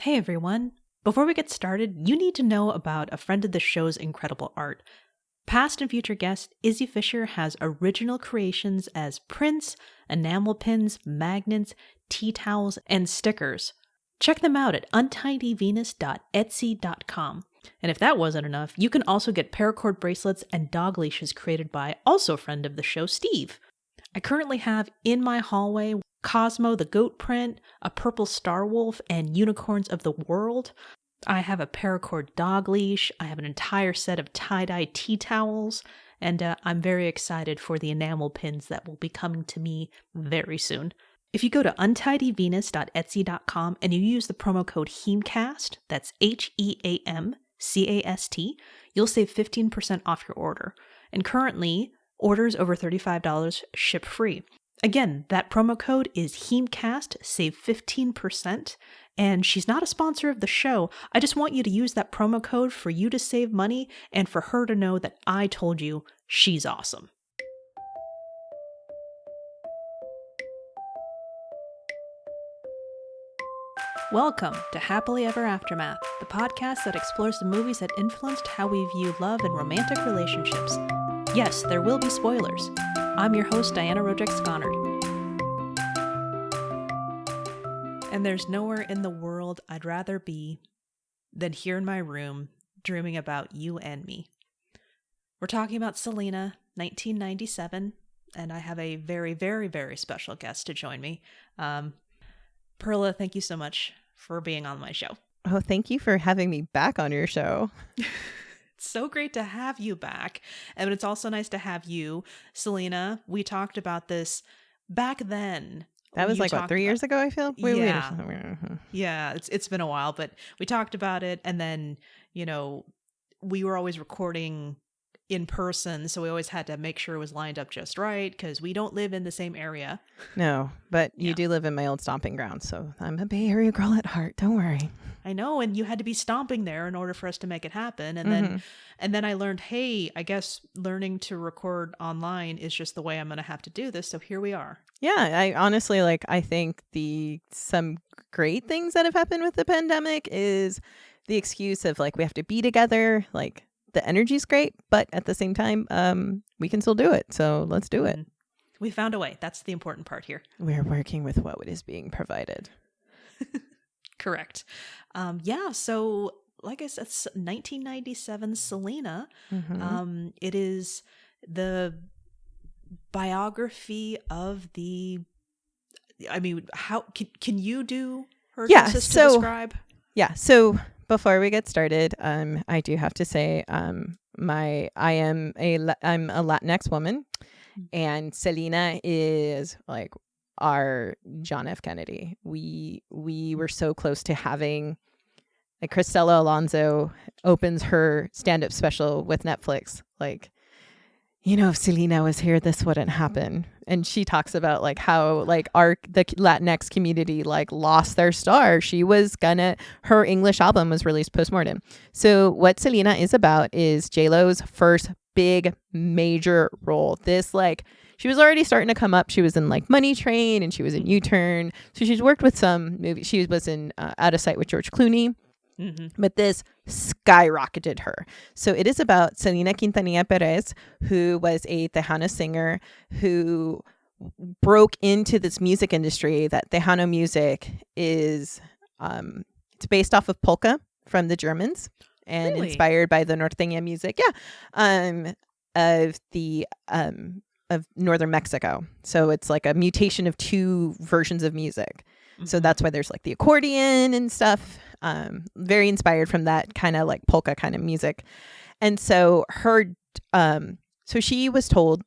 Hey everyone! Before we get started, you need to know about a friend of the show's incredible art. Past and future guest Izzy Fisher has original creations as prints, enamel pins, magnets, tea towels, and stickers. Check them out at untidyvenus.etsy.com. And if that wasn't enough, you can also get paracord bracelets and dog leashes created by also friend of the show, Steve. I currently have in my hallway Cosmo the goat print, a purple star wolf, and unicorns of the world. I have a paracord dog leash, I have an entire set of tie-dye tea towels, and I'm very excited for the enamel pins that will be coming to me very soon. If you go to untidyvenus.etsy.com and you use the promo code HEAMCast, that's HEAMCAST, you'll save 15% off your order. And currently, orders over $35 ship free. Again, that promo code is HEAMCast, save 15%, and she's not a sponsor of the show. I just want you to use that promo code for you to save money and for her to know that I told you she's awesome. Welcome to Happily Ever Aftermath, the podcast that explores the movies that influenced how we view love and romantic relationships. Yes, there will be spoilers. I'm your host, Diana Roderick-Sconard. And there's nowhere in the world I'd rather be than here in my room, dreaming about you and me. We're talking about Selena, 1997, and I have a very, very, very special guest to join me. Perla, thank you so much for being on my show. Oh, thank you for having me back on your show. It's so great to have you back. And it's also nice to have you, Selena. We talked about this back then. That was like, what, 3 years ago, I feel? Yeah, it's been a while, but we talked about it. And then, we were always recording in person, so we always had to make sure it was lined up just right because we don't live in the same area. No, but you do live in my old stomping ground, so I'm a Bay Area girl at heart. Don't worry. I know, and you had to be stomping there in order for us to make it happen. And then I learned, hey, I guess learning to record online is just the way I'm going to have to do this. So here we are. Yeah, I honestly I think some great things that have happened with the pandemic is the excuse of we have to be together. The energy's great, but at the same time, we can still do it. So let's do it. We found a way. That's the important part here. We're working with what is being provided. Correct. So like I said, 1997 Selena. It is the biography of how can you do her justice to describe? Yeah. So before we get started, I do have to say, I'm a Latinx woman, and Selena is our John F. Kennedy. We were so close to having, Cristela Alonso opens her stand-up special with Netflix. If Selena was here, this wouldn't happen. And she talks about how the Latinx community lost their star. Her English album was released postmortem. So what Selena is about is J-Lo's first big major role. She was already starting to come up. She was in Money Train and she was in U-Turn. So she's worked with some movies. She was in Out of Sight with George Clooney. But this skyrocketed her. So it is about Selena Quintanilla Perez, who was a Tejano singer who broke into this music industry. That Tejano music is, it's based off of polka from the Germans and inspired by the norteña music. Of northern Mexico. So it's a mutation of two versions of music. So that's why there's the accordion and stuff. Very inspired from that kind of polka kind of music. And so so she was told,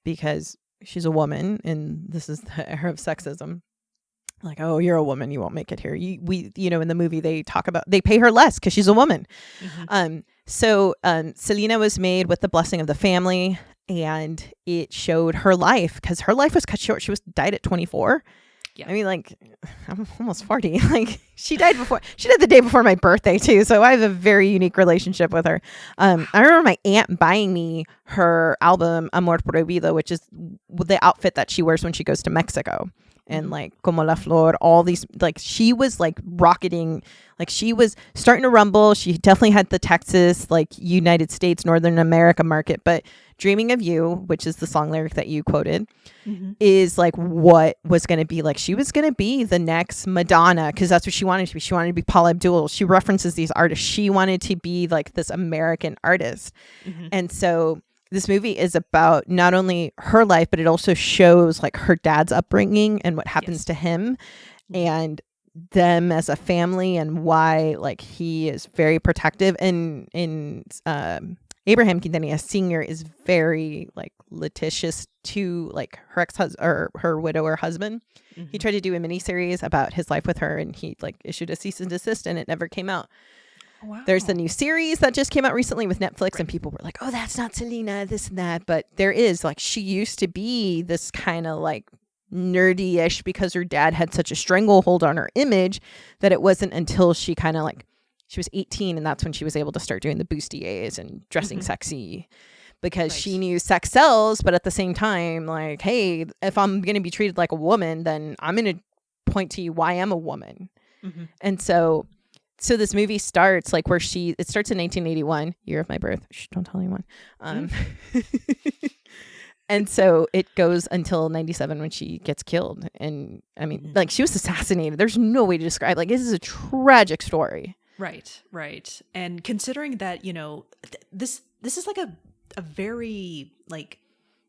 because she's a woman and this is the era of sexism, oh, you're a woman, you won't make it here. In the movie they pay her less because she's a woman. So Selena was made with the blessing of the family, and it showed her life because her life was cut short. She died at 24. Yeah. I'm almost 40. She died the day before my birthday too. So I have a very unique relationship with her. I remember my aunt buying me her album Amor Prohibido, which is the outfit that she wears when she goes to Mexico. and like Como la Flor, all these, like she was like rocketing, like she was starting to rumble. She definitely had the Texas, like United States, Northern America market, but Dreaming of You, which is the song lyric that you quoted, is like what was going to be like. She was going to be the next Madonna, because that's what she wanted to be. She wanted to be Paula Abdul. She references these artists. She wanted to be like this American artist. And so this movie is about not only her life, but it also shows like her dad's upbringing and what happens to him and them as a family, and why like he is very protective. And in Abraham Quintanilla Sr. is very like litigious to like her ex-husband or her widower husband. He tried to do a miniseries about his life with her, and he like issued a cease and desist, and it never came out. Wow. There's the new series that just came out recently with Netflix, and people were like, oh, that's not Selena, this and that. But there is, like, she used to be this kind of like nerdy-ish because her dad had such a stranglehold on her image that it wasn't until she kind of like, she was 18, and that's when she was able to start doing the bustiers and dressing sexy, because she knew sex sells. But at the same time, like, hey, if I'm going to be treated like a woman, then I'm going to point to you why I'm a woman. And so this movie starts like where it starts in 1981, year of my birth. Shh, don't tell anyone. And so it goes until 97 when she gets killed. And I mean, like, she was assassinated. There's no way to describe, like, this is a tragic story. Right. And considering that, you know, this is like a very, like,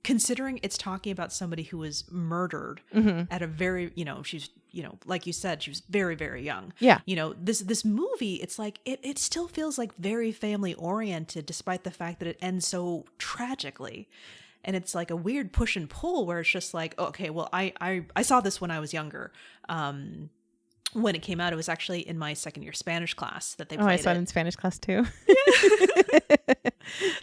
considering it's talking about somebody who was murdered at a very, you know, she's, you know, like you said, she was very, very young. Yeah. You know, this movie, it's like, it still feels like very family oriented, despite the fact that it ends so tragically. And it's like a weird push and pull where it's just like, okay, well, I saw this when I was younger. When it came out, it was actually in my second year Spanish class that they played. Oh, I saw it in Spanish class too.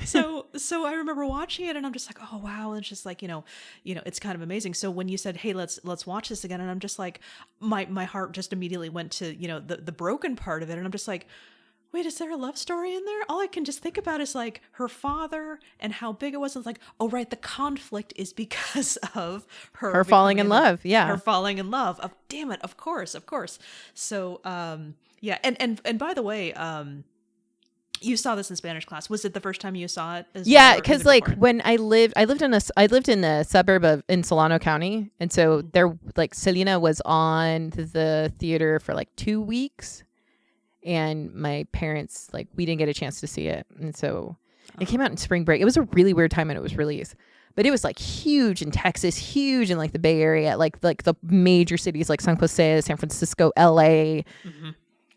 So I remember watching it, and I'm just like, oh wow, it's just like, you know, it's kind of amazing. So when you said, hey, let's watch this again, and I'm just like, my heart just immediately went to, you know, the broken part of it, and I'm just like, wait, is there a love story in there? All I can just think about is like her father and how big it was. It's like, oh right, the conflict is because of her falling in love. Yeah, her falling in love. Damn it, of course. So yeah, and by the way, you saw this in Spanish class. Was it the first time you saw it? Yeah, because like when I lived in the suburb in Solano County, and so there, like, Selena was on the theater for like 2 weeks. And my parents, like, we didn't get a chance to see it. And so it came out in spring break. It was a really weird time when it was released. But it was, like, huge in Texas, huge in, like, the Bay Area, like the major cities like San Jose, San Francisco, L.A.,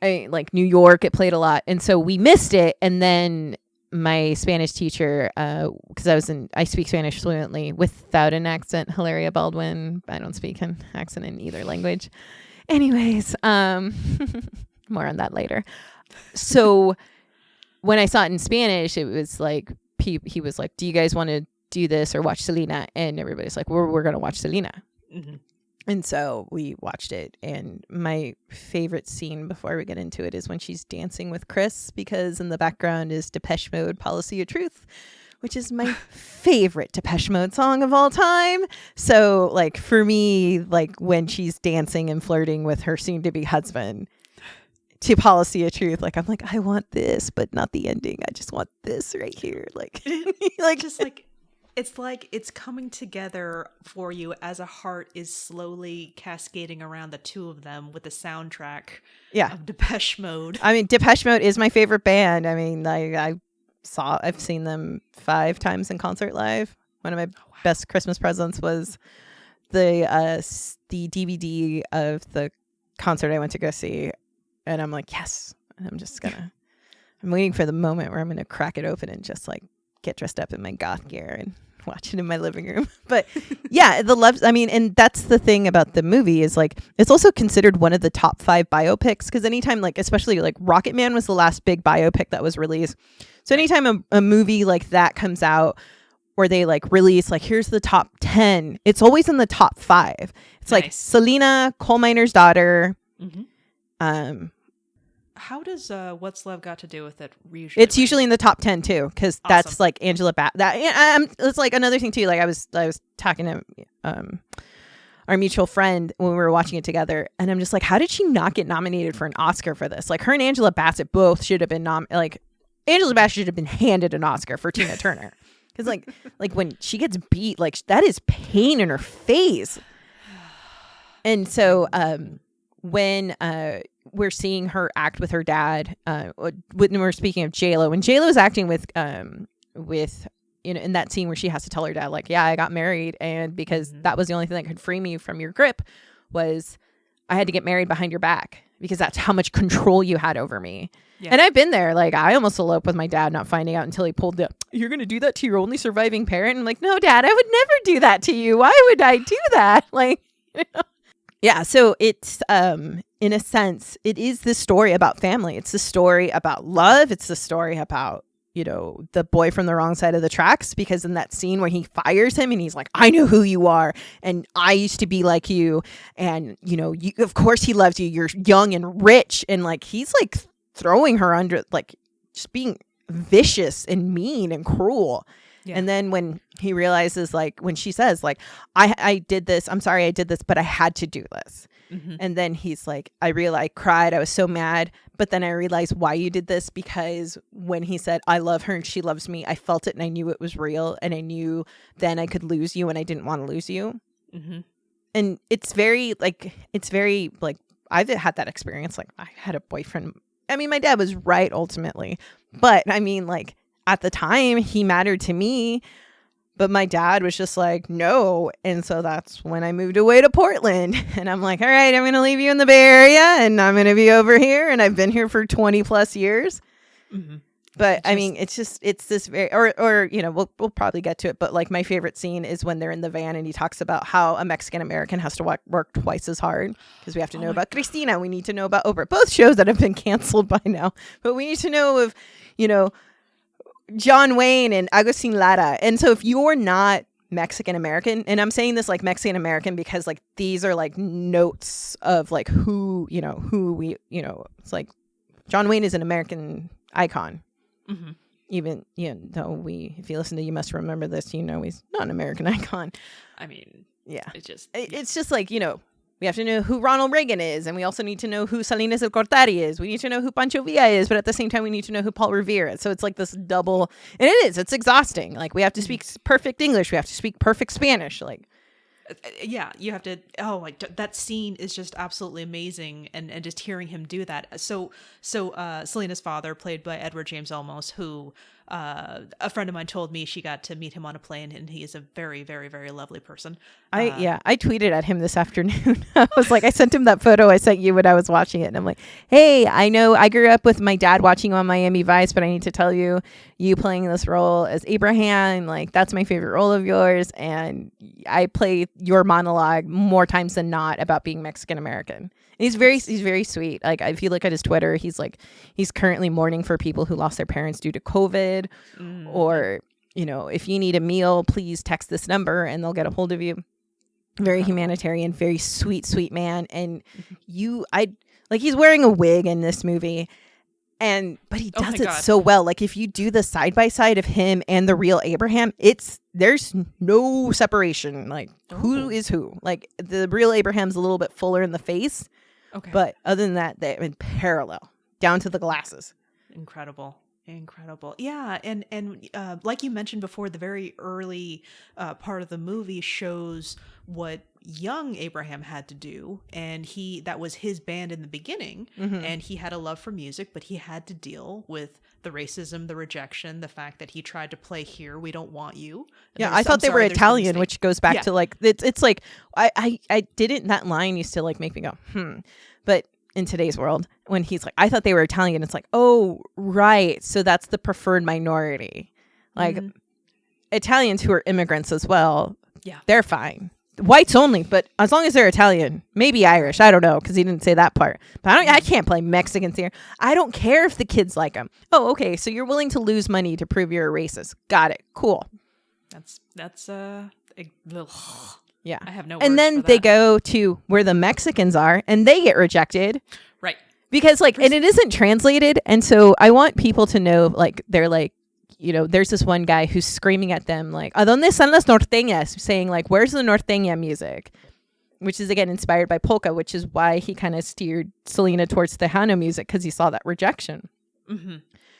like New York. It played a lot. And so we missed it. And then my Spanish teacher, because I speak Spanish fluently without an accent, Hilaria Baldwin. I don't speak an accent in either language. Anyways, more on that later. So when I saw it in Spanish, it was like, he was like, do you guys want to do this or watch Selena? And everybody's like, we're going to watch Selena. And so we watched it. And my favorite scene before we get into it is when she's dancing with Chris, because in the background is Depeche Mode, Policy of Truth, which is my favorite Depeche Mode song of all time. So like for me, like when she's dancing and flirting with her soon to be husband to Policy of Truth, like I'm like, I want this, but not the ending. I just want this right here. Like, just like, it's like it's coming together for you as a heart is slowly cascading around the two of them with the soundtrack of Depeche Mode. I mean, Depeche Mode is my favorite band. I mean, I've seen them 5 times in concert live. One of my best Christmas presents was the DVD of the concert I went to go see. And I'm like, yes. And I'm waiting for the moment where I'm going to crack it open and just like get dressed up in my goth gear and watch it in my living room. But yeah, and that's the thing about the movie is like, it's also considered one of the top 5 biopics. Cause anytime, like, especially like Rocket Man was the last big biopic that was released. So anytime a movie like that comes out, or they like release, like, here's the top 10, it's always in the top 5. It's like Selena, coal miner's daughter. How does What's Love Got to Do with it? Usually, it's usually in the top 10 too, because that's like Angela. It's like another thing too. Like I was talking to our mutual friend when we were watching it together. And I'm just like, how did she not get nominated for an Oscar for this? Like her and Angela Bassett both should have been Angela Bassett should have been handed an Oscar for Tina Turner. Because like when she gets beat, like that is pain in her face. And so when we're seeing her act with her dad, when we're speaking of J-Lo, when J-Lo is acting with in that scene where she has to tell her dad, like, yeah, I got married, and because that was the only thing that could free me from your grip was I had to get married behind your back because that's how much control you had over me. Yeah. And I've been there. Like, I almost eloped with my dad, not finding out until he pulled the, you're going to do that to your only surviving parent? I'm like, no, Dad, I would never do that to you. Why would I do that? Like, yeah. So it's, in a sense, it is this story about family. It's the story about love. It's the story about, the boy from the wrong side of the tracks, because in that scene where he fires him and he's like, I know who you are and I used to be like you. And, you, of course he loves you. You're young and rich. And like, he's like throwing her under, like just being vicious and mean and cruel. Yeah. And then when he realizes, like, when she says, like, I did this, I'm sorry I did this, but I had to do this. Mm-hmm. And then he's like, I cried. I was so mad. But then I realized why you did this, because when he said, I love her and she loves me, I felt it and I knew it was real. And I knew then I could lose you and I didn't want to lose you. Mm-hmm. And it's very, I've had that experience. Like, I had a boyfriend. I mean, my dad was right ultimately. But I mean, like, at the time, he mattered to me, but my dad was just like, no. And so that's when I moved away to Portland. And I'm like, all right, I'm going to leave you in the Bay Area and I'm going to be over here. And I've been here for 20 plus years. Mm-hmm. But I mean, it's this very, or we'll probably get to it. But like my favorite scene is when they're in the van and he talks about how a Mexican American has to work twice as hard, because we have to know about Cristina. We need to know about Oprah, both shows that have been canceled by now. But we need to know of, John Wayne and Agustin Lara. And so if you're not Mexican American, and I'm saying this like Mexican American because like these are like notes of like who we, it's like John Wayne is an American icon. Mm-hmm. Even, though if you listen to You Must Remember This, he's not an American icon. I mean, yeah, it's just like, we have to know who Ronald Reagan is, and we also need to know who Salinas de Gortari is. We need to know who Pancho Villa is, but at the same time, we need to know who Paul Revere is. So it's like this double, and it's exhausting. Like, we have to speak perfect English. We have to speak perfect Spanish. Like, yeah, you have to. Oh, like that scene is just absolutely amazing, and just hearing him do that. So Selena's father, played by Edward James Olmos, who a friend of mine told me she got to meet him on a plane, and he is a very, very, very lovely person. I tweeted at him this afternoon. I was like, I sent him that photo I sent you when I was watching it, and I'm like, hey, I know I grew up with my dad watching on Miami Vice, but I need to tell you, you playing this role as Abraham, like that's my favorite role of yours, and I play your monologue more times than not about being Mexican American. And he's very sweet. Like, if you look at his Twitter, he's currently mourning for people who lost their parents due to COVID, or if you need a meal, please text this number and they'll get a hold of you. Very humanitarian, very sweet man. And he's wearing a wig in this movie, but he does it so well. Like, if you do the side by side of him and the real Abraham, there's no separation. Like, who is who? Like, the real Abraham's a little bit fuller in the face. Okay. But other than that, they're in parallel down to the glasses. Incredible. Yeah. And like you mentioned before, the very early part of the movie shows what young Abraham had to do. And that was his band in the beginning. Mm-hmm. And he had a love for music, but he had to deal with the racism, the rejection, the fact that he tried to play Here We Don't Want You. Yeah, I thought they were Italian, which goes back to like, it's like, I didn't, that line used to like make me go, But in today's world, when he's like, I thought they were Italian, it's like, oh, right. So that's the preferred minority. Like, Italians who are immigrants as well, they're fine. Whites only, but as long as they're Italian, maybe Irish, I don't know, because he didn't say that part. But I can't play Mexicans here. I don't care if the kids like them. Oh, okay, so you're willing to lose money to prove you're a racist. Got it. Cool. That's yeah. I have no words and then for that. They go to where the Mexicans are, and they get rejected. Right. Because and it isn't translated, and so I want people to know, like, they're like, there's this one guy who's screaming at them, like, ¿A dónde están las norteñas? Saying, like, where's the norteña music? which is again inspired by polka, which is why he kind of steered Selena towards Tejano music, because he saw that rejection. Mm-hmm.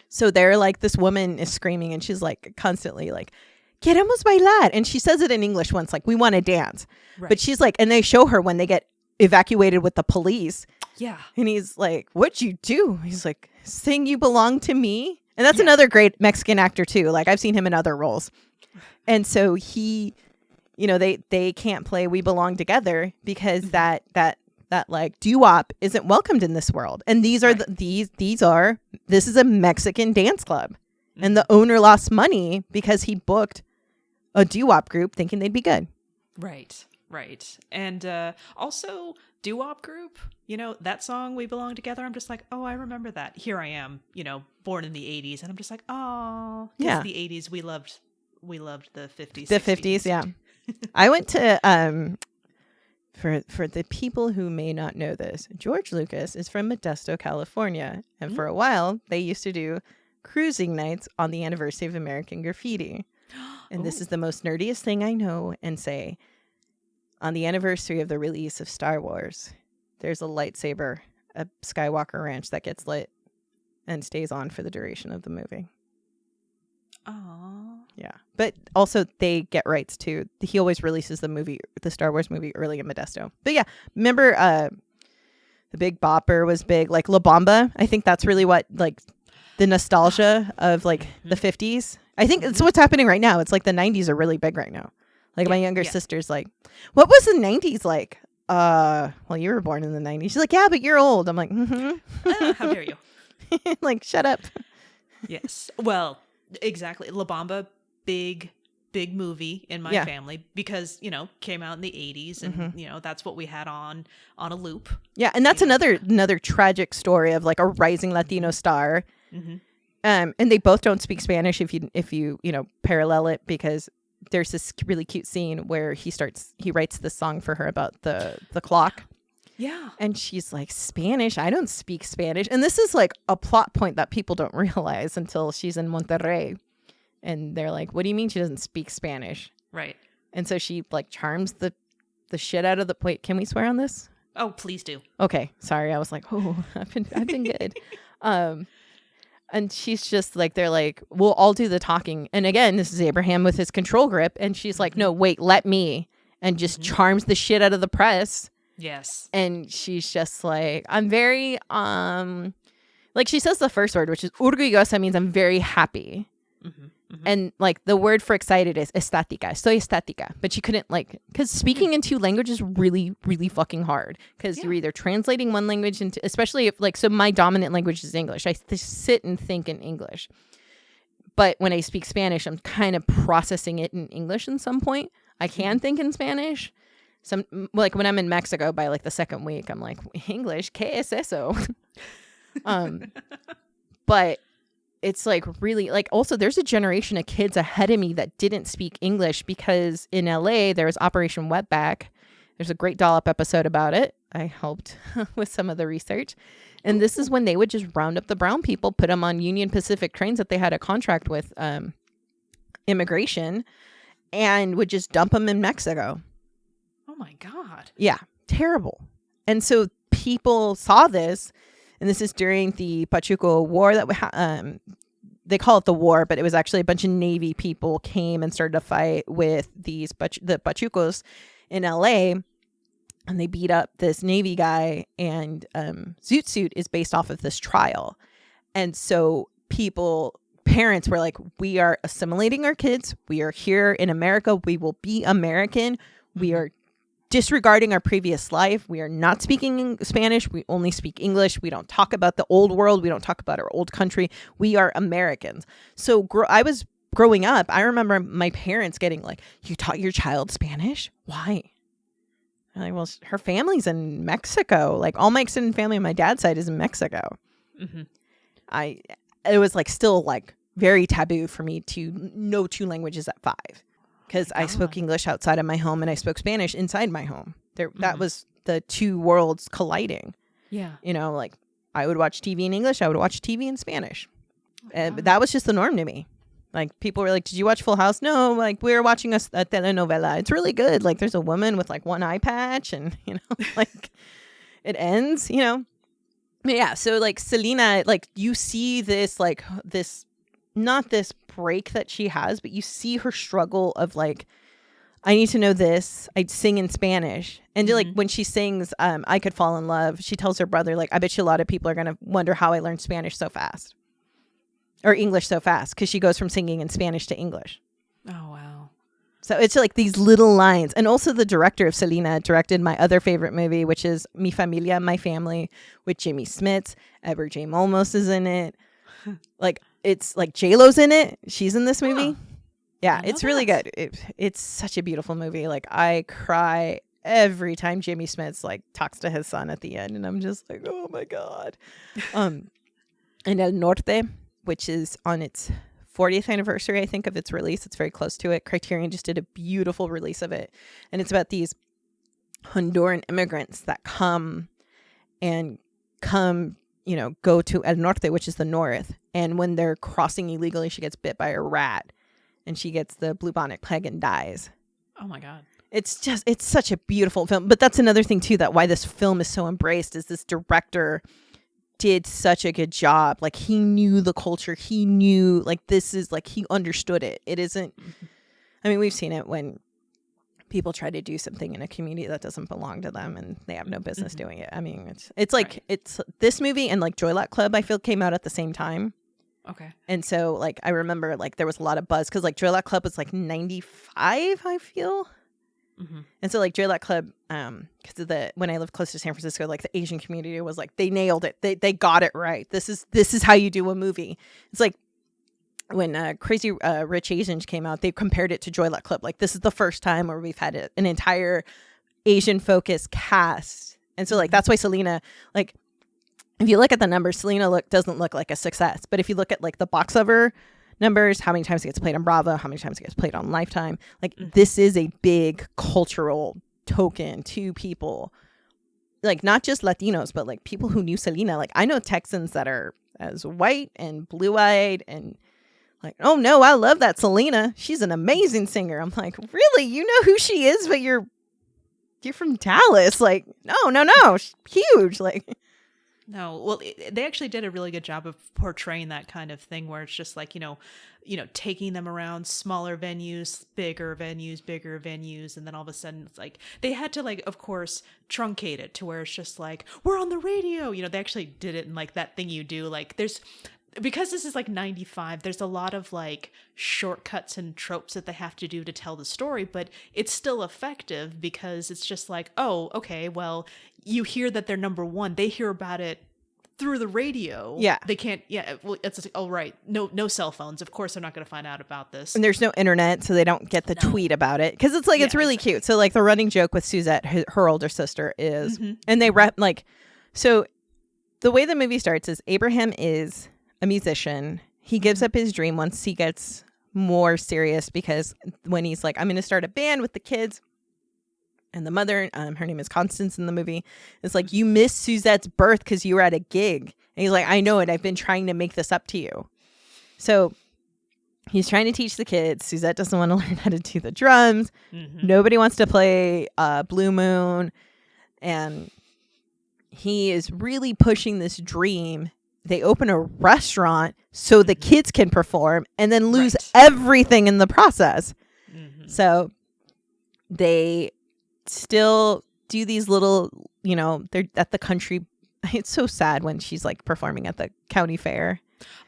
So they're like, this woman is screaming and she's like constantly like, queremos bailar. And she says it in English once, like, we want to dance. Right. But she's like, and they show her when they get evacuated with the police. Yeah. And he's like, what'd you do? He's like, sing You Belong to Me. And that's another great Mexican actor too. Like, I've seen him in other roles. And so he, you know, they can't play We Belong Together because that like doo-wop isn't welcomed in this world. And these are this is a Mexican dance club. And the owner lost money because he booked a doo-wop group thinking they'd be good. Right. And also doo-wop group, you know, that song We Belong Together, I'm just like, oh, I remember that. Here I am, you know, born in the 80s, and I'm just like, oh, yeah. The 80s, we loved the 50s. The 60s, yeah. I went to for the people who may not know this, George Lucas is from Modesto, California, and for a while they used to do cruising nights on the anniversary of American Graffiti. And this is the most nerdiest thing I know and say. On the anniversary of the release of Star Wars, there's a lightsaber at Skywalker Ranch that gets lit and stays on for the duration of the movie. Aww. Yeah. But also they get rights too. He always releases the Star Wars movie early in Modesto. But yeah, remember the Big Bopper was big, like La Bamba. I think that's really what, like, the nostalgia of like the 50s. I think it's what's happening right now. It's like the 90s are really big right now. Like, my younger sister's like, what was the 90s like? Well, you were born in the 90s. She's like, yeah, but you're old. I'm like, how dare you? Like, shut up. Yes. Well, exactly. La Bamba, big movie in my family because, you know, came out in the 80s and, you know, that's what we had on a loop. Yeah. And that's another tragic story of like a rising Latino star. Mm-hmm. And they both don't speak Spanish if you know, parallel it, because there's this really cute scene where he writes this song for her about the clock. Yeah. And she's like, Spanish? I don't speak Spanish. And this is like a plot point that people don't realize until she's in Monterrey. And they're like, what do you mean she doesn't speak Spanish? Right. And so she like charms the shit out of the... Wait, can we swear on this? Oh, please do. Okay. Sorry. I was like, oh, I've been good. And she's just like, they're like, we'll all do the talking. And again, this is Abraham with his control grip. And she's like, no, wait, let me. And just charms the shit out of the press. Yes. And she's just like, I'm very, like, she says the first word, which is orgullosa, means I'm very happy. And like the word for excited is estática. Estoy estática. But she couldn't, like, because speaking in two languages is really, really fucking hard. Because you're either translating one language into, especially if, like, so my dominant language is English. I sit and think in English. But when I speak Spanish, I'm kind of processing it in English at some point. I can think in Spanish. Like when I'm in Mexico, by like the second week, I'm like, English, ¿qué es eso? But it's like really, like, also there's a generation of kids ahead of me that didn't speak English because in LA there was Operation Wetback. There's a great Dollop episode about it. I helped with some of the research. And this is when they would just round up the brown people, put them on Union Pacific trains that they had a contract with immigration, and would just dump them in Mexico. Oh my God. Yeah. Terrible. And so people saw this, and this is during the Pachuco War that they call it the war, but it was actually a bunch of Navy people came and started to fight with the Pachucos in LA, and they beat up this Navy guy, and Zoot Suit is based off of this trial. And so parents were like, we are assimilating our kids. We are here in America. We will be American. We are disregarding our previous life. We are not speaking Spanish. We only speak English. We don't talk about the old world. We don't talk about our old country. We are Americans. So I was growing up. I remember my parents getting like, you taught your child Spanish? Why? I'm like, well, her family's in Mexico. Like, all my extended family on my dad's side is in Mexico. It was like still like very taboo for me to know two languages at 5. Because I spoke English outside of my home and I spoke Spanish inside my home. That was the two worlds colliding. Yeah. You know, like I would watch TV in English. I would watch TV in Spanish. But that was just the norm to me. Like people were like, did you watch Full House? No, like we were watching a telenovela. It's really good. Like there's a woman with like one eye patch and, you know, like it ends, you know. But yeah. So like Selena, like you see this, like this, not this break that she has, but you see her struggle of like, I need to know this. I'd sing in Spanish. And like when she sings I Could Fall in Love, she tells her brother, like, I bet you a lot of people are going to wonder how I learned Spanish so fast. Or English so fast. Because she goes from singing in Spanish to English. Oh, wow. So it's like these little lines. And also the director of Selena directed my other favorite movie, which is Mi Familia, My Family, with Jimmy Smits. Ever J. Molmos is in it. Like, it's like J-Lo's in it. She's in this movie. Huh. Yeah, it's really good. It's such a beautiful movie. Like I cry every time Jimmy Smits like talks to his son at the end, and I'm just like, oh my god. And El Norte, which is on its 40th anniversary, I think, of its release. It's very close to it. Criterion just did a beautiful release of it, and it's about these Honduran immigrants that come, you know, go to El Norte, which is the north, and when they're crossing illegally, she gets bit by a rat. And she gets the bubonic plague and dies. Oh, my God. It's such a beautiful film. But that's another thing, too, that why this film is so embraced is this director did such a good job. Like, he knew the culture. He knew, like, this is, like, he understood it. It isn't, I mean, we've seen it when people try to do something in a community that doesn't belong to them and they have no business doing it. I mean, it's like, right. It's this movie and, like, Joy Luck Club, I feel, came out at the same time. Okay. And so, like, I remember, like, there was a lot of buzz because, like, Joy Luck Club was, like, 95, I feel. And so, like, Joy Luck Club, because when I lived close to San Francisco, like, the Asian community was, like, they nailed it. They got it right. This is how you do a movie. It's like when Crazy Rich Asians came out, they compared it to Joy Luck Club. Like, this is the first time where we've had an entire Asian-focused cast. And so, like, that's why Selena, like, if you look at the numbers, Selena doesn't look like a success. But if you look at like the box cover numbers, how many times it gets played on Bravo, how many times it gets played on Lifetime, like this is a big cultural token to people, like not just Latinos, but like people who knew Selena. Like I know Texans that are as white and blue-eyed and like, oh no, I love that Selena. She's an amazing singer. I'm like, really? You know who she is, but you're from Dallas. Like, no, she's huge. Like. No, well, they actually did a really good job of portraying that kind of thing where it's just like, you know, taking them around smaller venues, bigger venues. And then all of a sudden it's like they had to like, of course, truncate it to where it's just like, we're on the radio. You know, they actually did it in like that thing you do. Like because this is like 95, there's a lot of like shortcuts and tropes that they have to do to tell the story, but it's still effective because it's just like, oh, okay, well, you hear that they're number one. They hear about it through the radio. Yeah. They can't, well, it's like, oh, right. No cell phones. Of course, they're not going to find out about this. And there's no internet, so they don't get the tweet about it. Because it's like, it's really cute. So like the running joke with Suzette, her older sister is, and they like, so the way the movie starts is Abraham is a musician. He gives up his dream once he gets more serious because when he's like, I'm going to start a band with the kids. And the mother, her name is Constance in the movie, is like, you missed Suzette's birth because you were at a gig. And he's like, I know it. I've been trying to make this up to you. So he's trying to teach the kids. Suzette doesn't want to learn how to do the drums. Nobody wants to play Blue Moon. And he is really pushing this dream. They open a restaurant so the kids can perform and then lose everything in the process. So they still do these little, they're at the country. It's so sad when she's like performing at the county fair.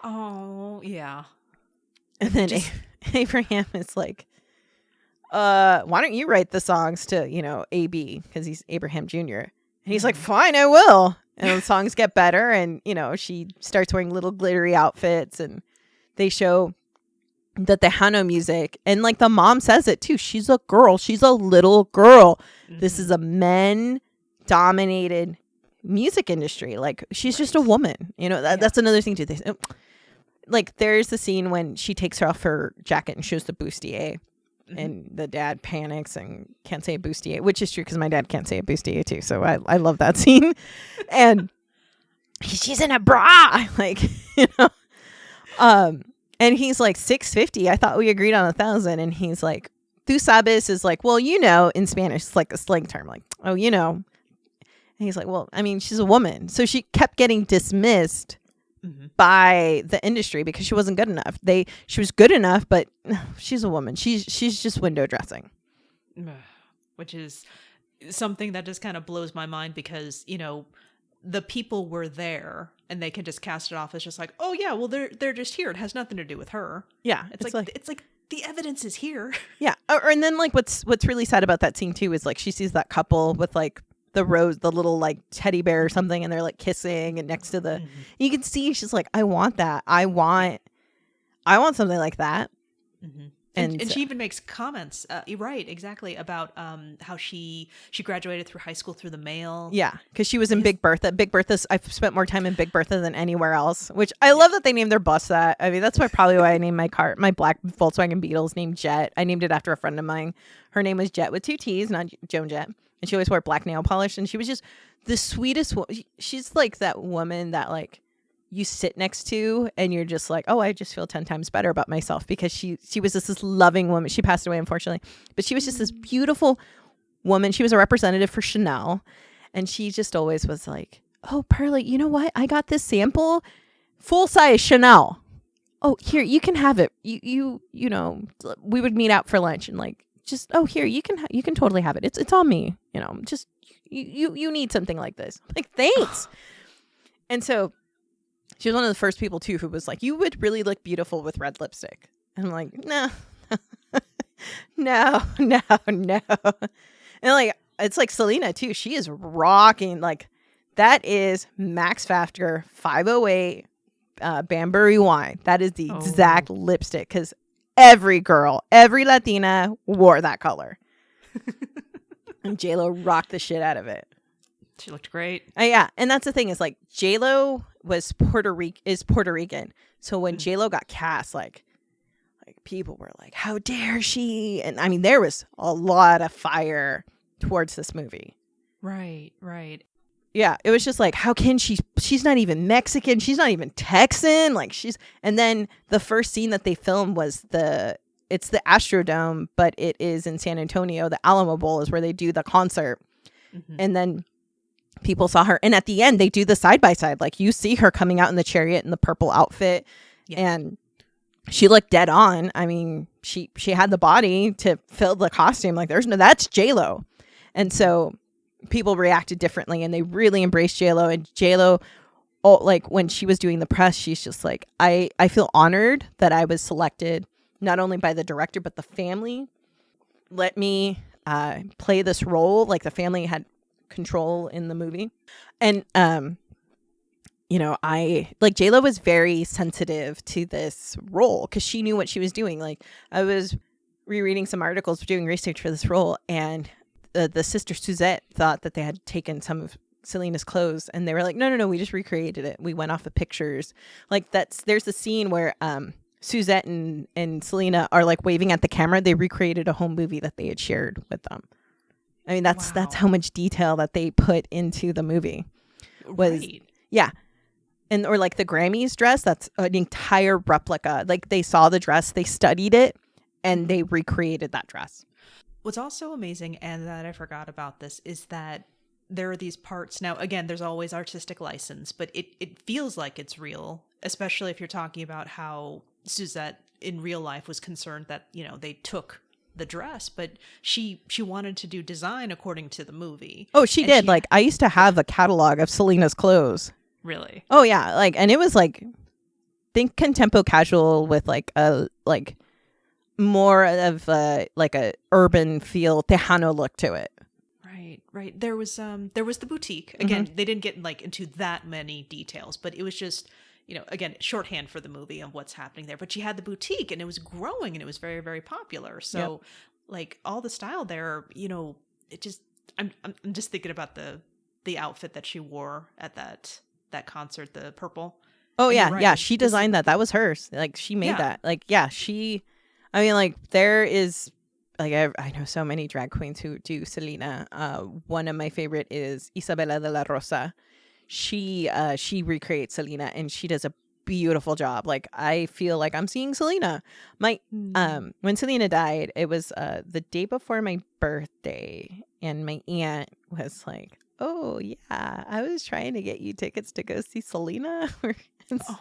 Oh, yeah. And then Abraham is like, why don't you write the songs to, AB? Because he's Abraham Jr. And he's like, fine, I will. And the songs get better. And, she starts wearing little glittery outfits. And they show the Tejano music. And like the mom says it too. She's a girl. She's a little girl. This is a men-dominated music industry. Like she's just a woman. That's another thing too. Like there's the scene when she takes off her jacket and shows the bustier. And the dad panics and can't say bustier, which is true because my dad can't say a bustier too. So I love that scene. And she's in a bra, like, And he's like, 650. I thought we agreed on 1,000. And he's like, "Tú sabes" is like, well, in Spanish, it's like a slang term, like, oh, And he's like, well, I mean, she's a woman. So she kept getting dismissed by the industry because she wasn't good enough. She was good enough, but she's a woman. She's just window dressing. Which is something that just kind of blows my mind because, the people were there and they can just cast it off as just like, oh yeah, well they're just here. It has nothing to do with her. Yeah. It's like the evidence is here. Yeah. And then like what's really sad about that scene too is like she sees that couple with like the little like teddy bear or something, and they're like kissing and next to the you can see she's like, I want that. I want something like that. And she even makes comments, you're right, exactly, about how she graduated through high school through the mail. Yeah, because she was in Big Bertha. Big Bertha's, I've spent more time in Big Bertha than anywhere else, which I love that they named their bus that. I mean, that's probably why I named my car, my black Volkswagen Beetle's named Jet. I named it after a friend of mine. Her name was Jet with 2 T's, not Joan Jett. And she always wore black nail polish. And she was just the sweetest. She's like that woman that like you sit next to and you're just like, oh, I just feel 10 times better about myself, because she was just this loving woman. She passed away, unfortunately, but she was just this beautiful woman. She was a representative for Chanel, and she just always was like, oh, Perla, you know what? I got this sample, full size Chanel. Oh, here, you can have it. You know, we would meet out for lunch and like, just, oh, here, you can totally have it. It's on me. Just you need something like this. I'm like, thanks. And so she was one of the first people, too, who was like, you would really look beautiful with red lipstick. And I'm like, no. No. And like, it's like Selena, too. She is rocking. Like, that is Max Factor 508 Banbury wine. That is the exact lipstick, because every girl, every Latina wore that color. And J-Lo rocked the shit out of it. She looked great. Yeah, and that's the thing is like J-Lo is Puerto Rican. So when J-Lo got cast, like people were like, how dare she? And I mean, there was a lot of fire towards this movie. Right. Yeah, it was just like, how can she's not even Mexican, she's not even Texan, like and then the first scene that they filmed was it's the Astrodome, but it is in San Antonio. The Alamo Bowl is where they do the concert. And then people saw her, and at the end they do the side by side, like you see her coming out in the chariot in the purple outfit. And she looked dead on. I mean, she had the body to fill the costume. Like that's J-Lo. And so people reacted differently, and they really embraced J-Lo. And J-Lo, like when she was doing the press, she's just like, I feel honored that I was selected not only by the director but the family let me play this role. Like the family had control in the movie. And I like J-Lo was very sensitive to this role because she knew what she was doing. Like I was rereading some articles doing research for this role, and the sister Suzette thought that they had taken some of Selena's clothes, and they were like, no, we just recreated it. We went off of pictures. Like there's the scene where Suzette and Selena are like waving at the camera. They recreated a home movie that they had shared with them. I mean, that's how much detail that they put into the movie. Yeah. And or like the Grammys dress, that's an entire replica. Like they saw the dress, they studied it, and they recreated that dress. What's also amazing, and that I forgot about this, is that there are these parts. Now, again, there's always artistic license, but it feels like it's real, especially if you're talking about how Suzette in real life was concerned that, they took the dress, but she wanted to do design according to the movie. Oh, she did. Like I used to have a catalog of Selena's clothes. Really? Oh yeah. Like, and it was like, think contempo casual with like a more of a urban feel, Tejano look to it. Right. There was the boutique. Again, they didn't get into that many details, but it was just, again, shorthand for the movie and what's happening there. But she had the boutique, and it was growing, and it was very, very popular. So like all the style there, it just, I'm just thinking about the outfit that she wore at that concert, the purple. Oh, yeah. Right. Yeah. She designed that. That was hers. Like she made that. Like, yeah, I mean, like there is like, I know so many drag queens who do Selena. One of my favorite is Isabella De La Rosa. She recreates Selena, and she does a beautiful job. Like, I feel like I'm seeing Selena. When Selena died, it was the day before my birthday, and my aunt was like, "Oh yeah, I was trying to get you tickets to go see Selena." And so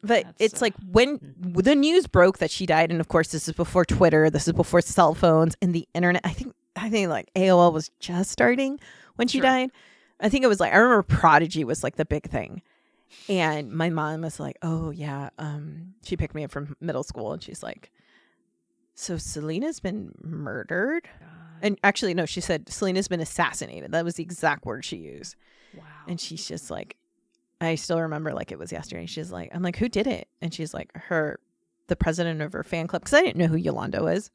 but it's like when the news broke that she died, and of course this is before Twitter, this is before cell phones and the internet. I think like AOL was just starting when she died. I think it was like, I remember Prodigy was like the big thing. And my mom was like, "Oh yeah." She picked me up from middle school, and she's like, "So Selena's been murdered?" And actually, no, she said Selena's been assassinated. That was the exact word she used. Wow. And she's just like, I still remember like it was yesterday. She's like, I'm like, "Who did it?" And she's like, the president of her fan club. Because I didn't know who Yolanda was.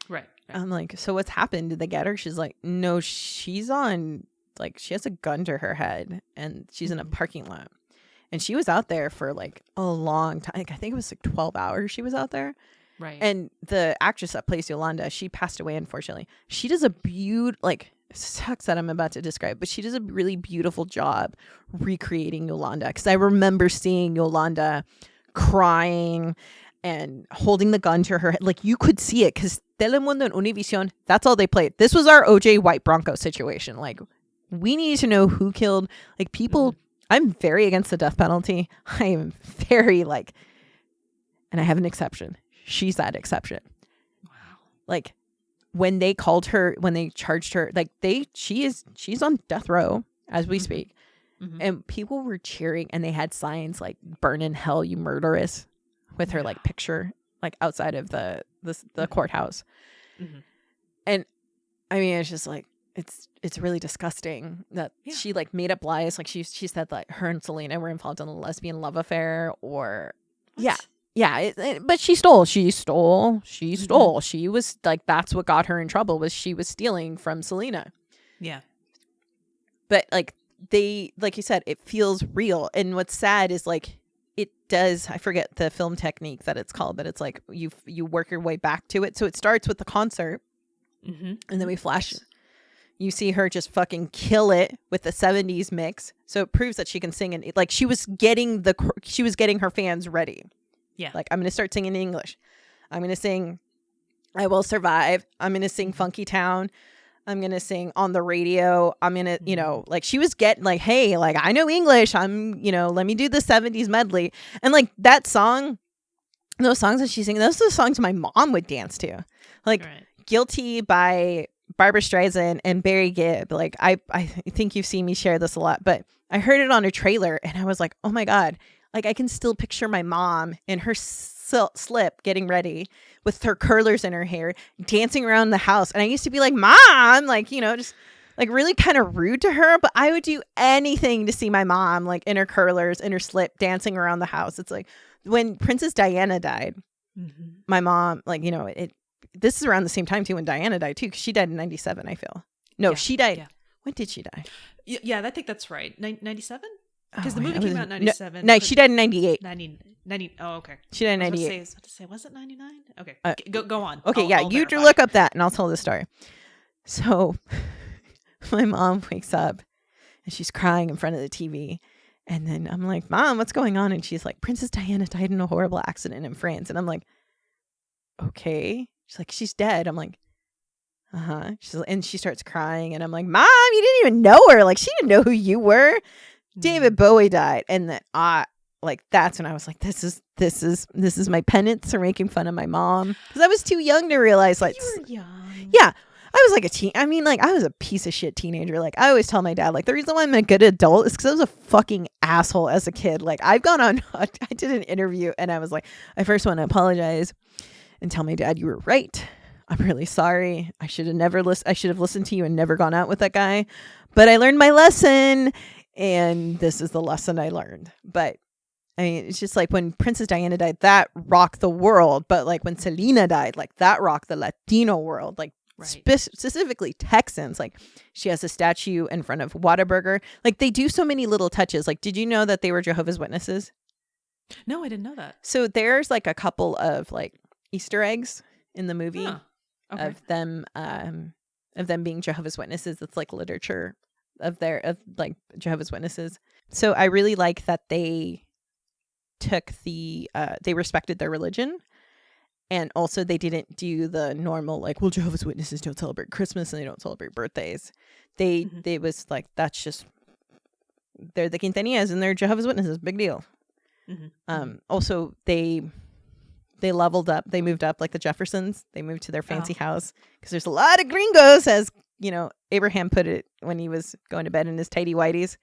Right. I'm like, "So what's happened? Did they get her?" She's like, "No, she's on, like, she has a gun to her head, and she's in a parking lot." And she was out there for like a long time. Like, I think it was like 12 hours she was out there. Right. And the actress that plays Yolanda, she passed away, unfortunately. She does a like, sucks that I'm about to describe, but she does a really beautiful job recreating Yolanda. Because I remember seeing Yolanda crying and holding the gun to her head. Like, you could see it, because Telemundo and Univision, that's all they played. This was our OJ White Bronco situation. Like, we need to know who killed, like, people. I'm very against the death penalty. I am very like, and I have an exception. She's that exception. Wow. Like, when they called her, when they charged her, like, she's on death row as we speak. And people were cheering, and they had signs like "Burn in hell, you murderess," with her like picture like outside of the courthouse. And I mean, it's just like, it's really disgusting that she like made up lies. Like, she said that her and Selena were involved in a lesbian love affair, or but she stole. She was like, that's what got her in trouble, was she was stealing from Selena. Yeah. But like, they, like you said, it feels real. And what's sad is like, it does, I forget the film technique that it's called, but it's like you work your way back to it. So it starts with the concert, and then we flash. You see her just fucking kill it with the 70s mix. So it proves that she can sing, and like, she was getting her fans ready. Yeah. Like, I'm going to start singing in English. I'm going to sing "I Will Survive." I'm going to sing "Funky Town." I'm going to sing "On the Radio." I'm going to, like, she was getting like, "Hey, like, I know English. I'm, let me do the 70s medley." And like, that song, those songs that she's singing, those are the songs my mom would dance to. Like, "Guilty" by Barbara Streisand and Barry Gibb. Like, I think you've seen me share this a lot, but I heard it on a trailer, and I was like, oh my God. Like, I can still picture my mom in her slip getting ready with her curlers in her hair, dancing around the house. And I used to be like, "Mom," like, just like really kind of rude to her, but I would do anything to see my mom like in her curlers, in her slip, dancing around the house. It's like when Princess Diana died, my mom, like, this is around the same time too when Diana died too, because she died in 97, I feel. No, she died. Yeah. When did she die? Yeah, I think that's right. 97? Because the movie came out in 97. No, she died in 98. 90. Oh, okay. She died in 98. I was about to say, was it 99? Okay. Go on. Okay, I'll you verify. Look up that, and I'll tell the story. So my mom wakes up, and she's crying in front of the TV. And then I'm like, "Mom, what's going on?" And she's like, "Princess Diana died in a horrible accident in France." And I'm like, "Okay." She's like, "She's dead." I'm like, "Uh-huh." And she starts crying, and I'm like, "Mom, you didn't even know her. Like, she didn't know who you were. David Bowie died." And then that's when I was like, this is my penance for making fun of my mom, because I was too young to realize, like, you were young. Yeah, I was like a teen. I mean, like, I was a piece of shit teenager. Like, I always tell my dad, like, the reason why I'm a good adult is because I was a fucking asshole as a kid. Like, I did an interview, and I was like, I first want to apologize and tell my dad, "You were right. I'm really sorry. I should have listened to you and never gone out with that guy. But I learned my lesson, and this is the lesson I learned." But I mean, it's just like when Princess Diana died, that rocked the world. But like when Selena died, like, that rocked the Latino world. Like, specifically Texans. Like, she has a statue in front of Whataburger. Like, they do so many little touches. Like, did you know that they were Jehovah's Witnesses? No, I didn't know that. So there's like a couple of like Easter eggs in the movie of them being Jehovah's Witnesses. It's like literature of like Jehovah's Witnesses. So I really like that they took they respected their religion. And also they didn't do the normal, like, well, Jehovah's Witnesses don't celebrate Christmas and they don't celebrate birthdays. They was like, that's just, they're the Quintanillas and they're Jehovah's Witnesses. Big deal. Also, they leveled up. They moved up like the Jeffersons. They moved to their fancy house because there's a lot of gringos, as, you know, Abraham put it when he was going to bed in his tighty whities.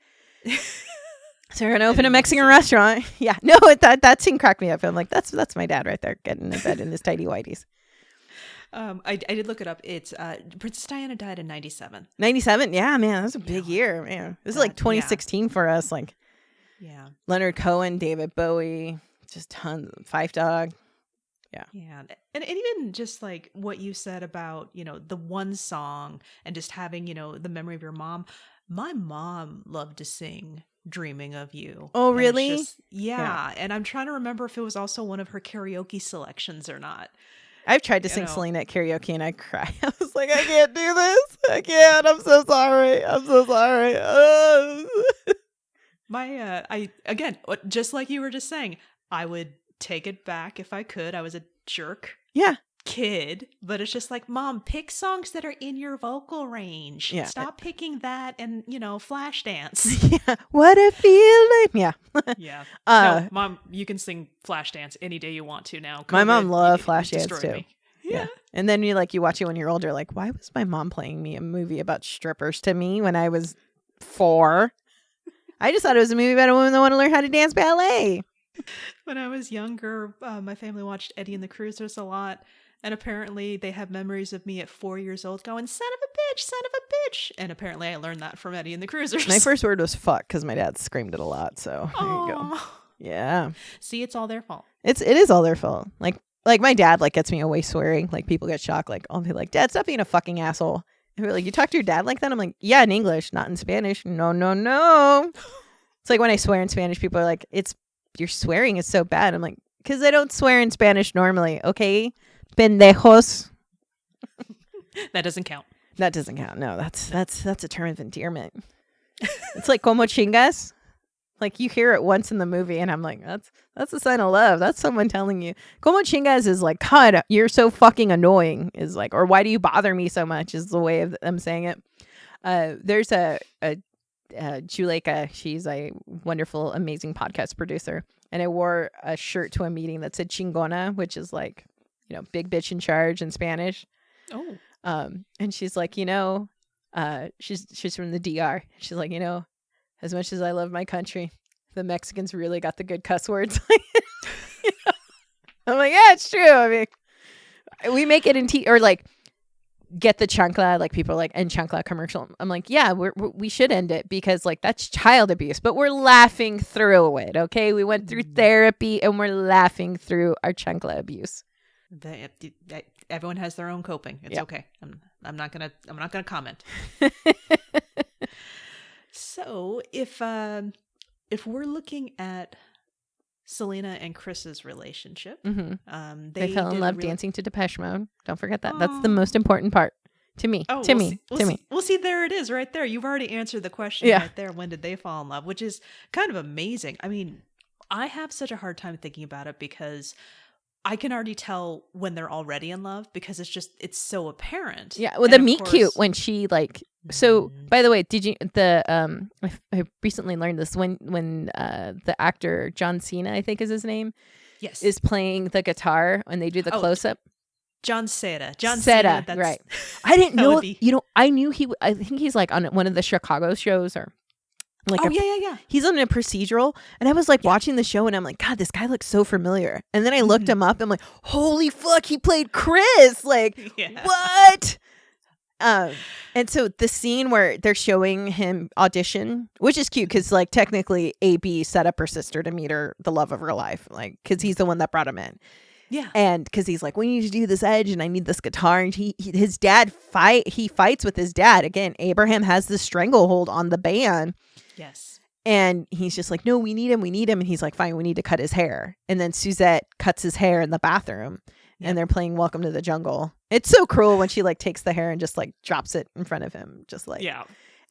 So we're gonna open a Mexican restaurant. Yeah, no, that scene cracked me up. I'm like, that's my dad right there, getting in bed in his tidy whities. I did look it up. It's Princess Diana died in 97. 97, yeah, man, that was a big year, man. This is like 2016 for us. Like, yeah, Leonard Cohen, David Bowie, just tons. Five Dog. Yeah, and even just like what you said about, you know, the one song and just having, you know, the memory of your mom. My mom loved to sing Dreaming of You. Oh, really? Yeah. And I'm trying to remember if it was also one of her karaoke selections or not. I've tried to sing Selena at karaoke and I cry. I was like, I can't do this. I can't. I'm so sorry. Again, just like you were just saying, I would take it back if I could. I was a jerk. Yeah. Kid, but it's just like, Mom, pick songs that are in your vocal range. Yeah. Stop picking that and, you know, Flashdance. Yeah. What a feeling. Yeah. Yeah. No, Mom, you can sing Flashdance any day you want to now. My mom loved Flashdance too. Me. Yeah. And then you watch it when you're older, like, why was my mom playing me a movie about strippers to me when I was 4? I just thought it was a movie about a woman that wanted to learn how to dance ballet. When I was younger, my family watched Eddie and the Cruisers a lot. And apparently they have memories of me at 4 years old going, son of a bitch. And apparently I learned that from Eddie and the Cruisers. My first word was fuck because my dad screamed it a lot. So there you go. Yeah. See, it's all their fault. It is all their fault. Like my dad gets me away swearing. Like people get shocked. Like I'll be like, Dad, stop being a fucking asshole. And we're like, you talk to your dad like that? I'm like, yeah, in English, not in Spanish. No. It's like when I swear in Spanish, people are like, your swearing is so bad. I'm like, because I don't swear in Spanish normally. Okay. Pendejos. That doesn't count. That doesn't count. No, that's a term of endearment. It's like como chingas. Like you hear it once in the movie and I'm like, that's a sign of love. That's someone telling you. Como chingas is like, God, you're so fucking annoying, is like, or why do you bother me so much is the way of them saying it. There's a Juleka, she's a wonderful, amazing podcast producer. And I wore a shirt to a meeting that said chingona, which is like, you know, big bitch in charge in Spanish. Oh. And she's like, you know, she's from the DR. She's like, you know, as much as I love my country, the Mexicans really got the good cuss words. You know? I'm like, yeah, it's true. I mean, we make it in or like get the chancla, like people are like, and chancla commercial. I'm like, yeah, we should end it because like that's child abuse, but we're laughing through it. Okay. We went through therapy and we're laughing through our chancla abuse. Everyone has their own coping. It's okay. I'm not gonna comment. So if we're looking at Selena and Chris's relationship, they fell in love dancing to Depeche Mode. Don't forget that. That's the most important part to me. To me. Well, see, there it is, right there. You've already answered the question right there. When did they fall in love? Which is kind of amazing. I mean, I have such a hard time thinking about it because I can already tell when they're already in love because it's so apparent. Yeah, well, the meet cute when she like. So, by the way, did you I recently learned this when the actor John Cena, I think is his name, yes, is playing the guitar and they do the close up. John Cena, that's right. I didn't know. I knew I think he's like on one of the Chicago shows or. Like yeah. He's on a procedural, and I was like watching the show, and I'm like, God, this guy looks so familiar. And then I looked him up, and I'm like, holy fuck, he played Chris. Like, what? And so the scene where they're showing him audition, which is cute because like technically AB set up her sister to meet the love of her life, like because he's the one that brought him in. Yeah. And because he's like, we need to do this edge and I need this guitar. And his dad fights with his dad. Again, Abraham has this stranglehold on the band. Yes. And he's just like, no, we need him. And he's like, fine, we need to cut his hair. And then Suzette cuts his hair in the bathroom and they're playing Welcome to the Jungle. It's so cruel when she like takes the hair and just like drops it in front of him. Just like,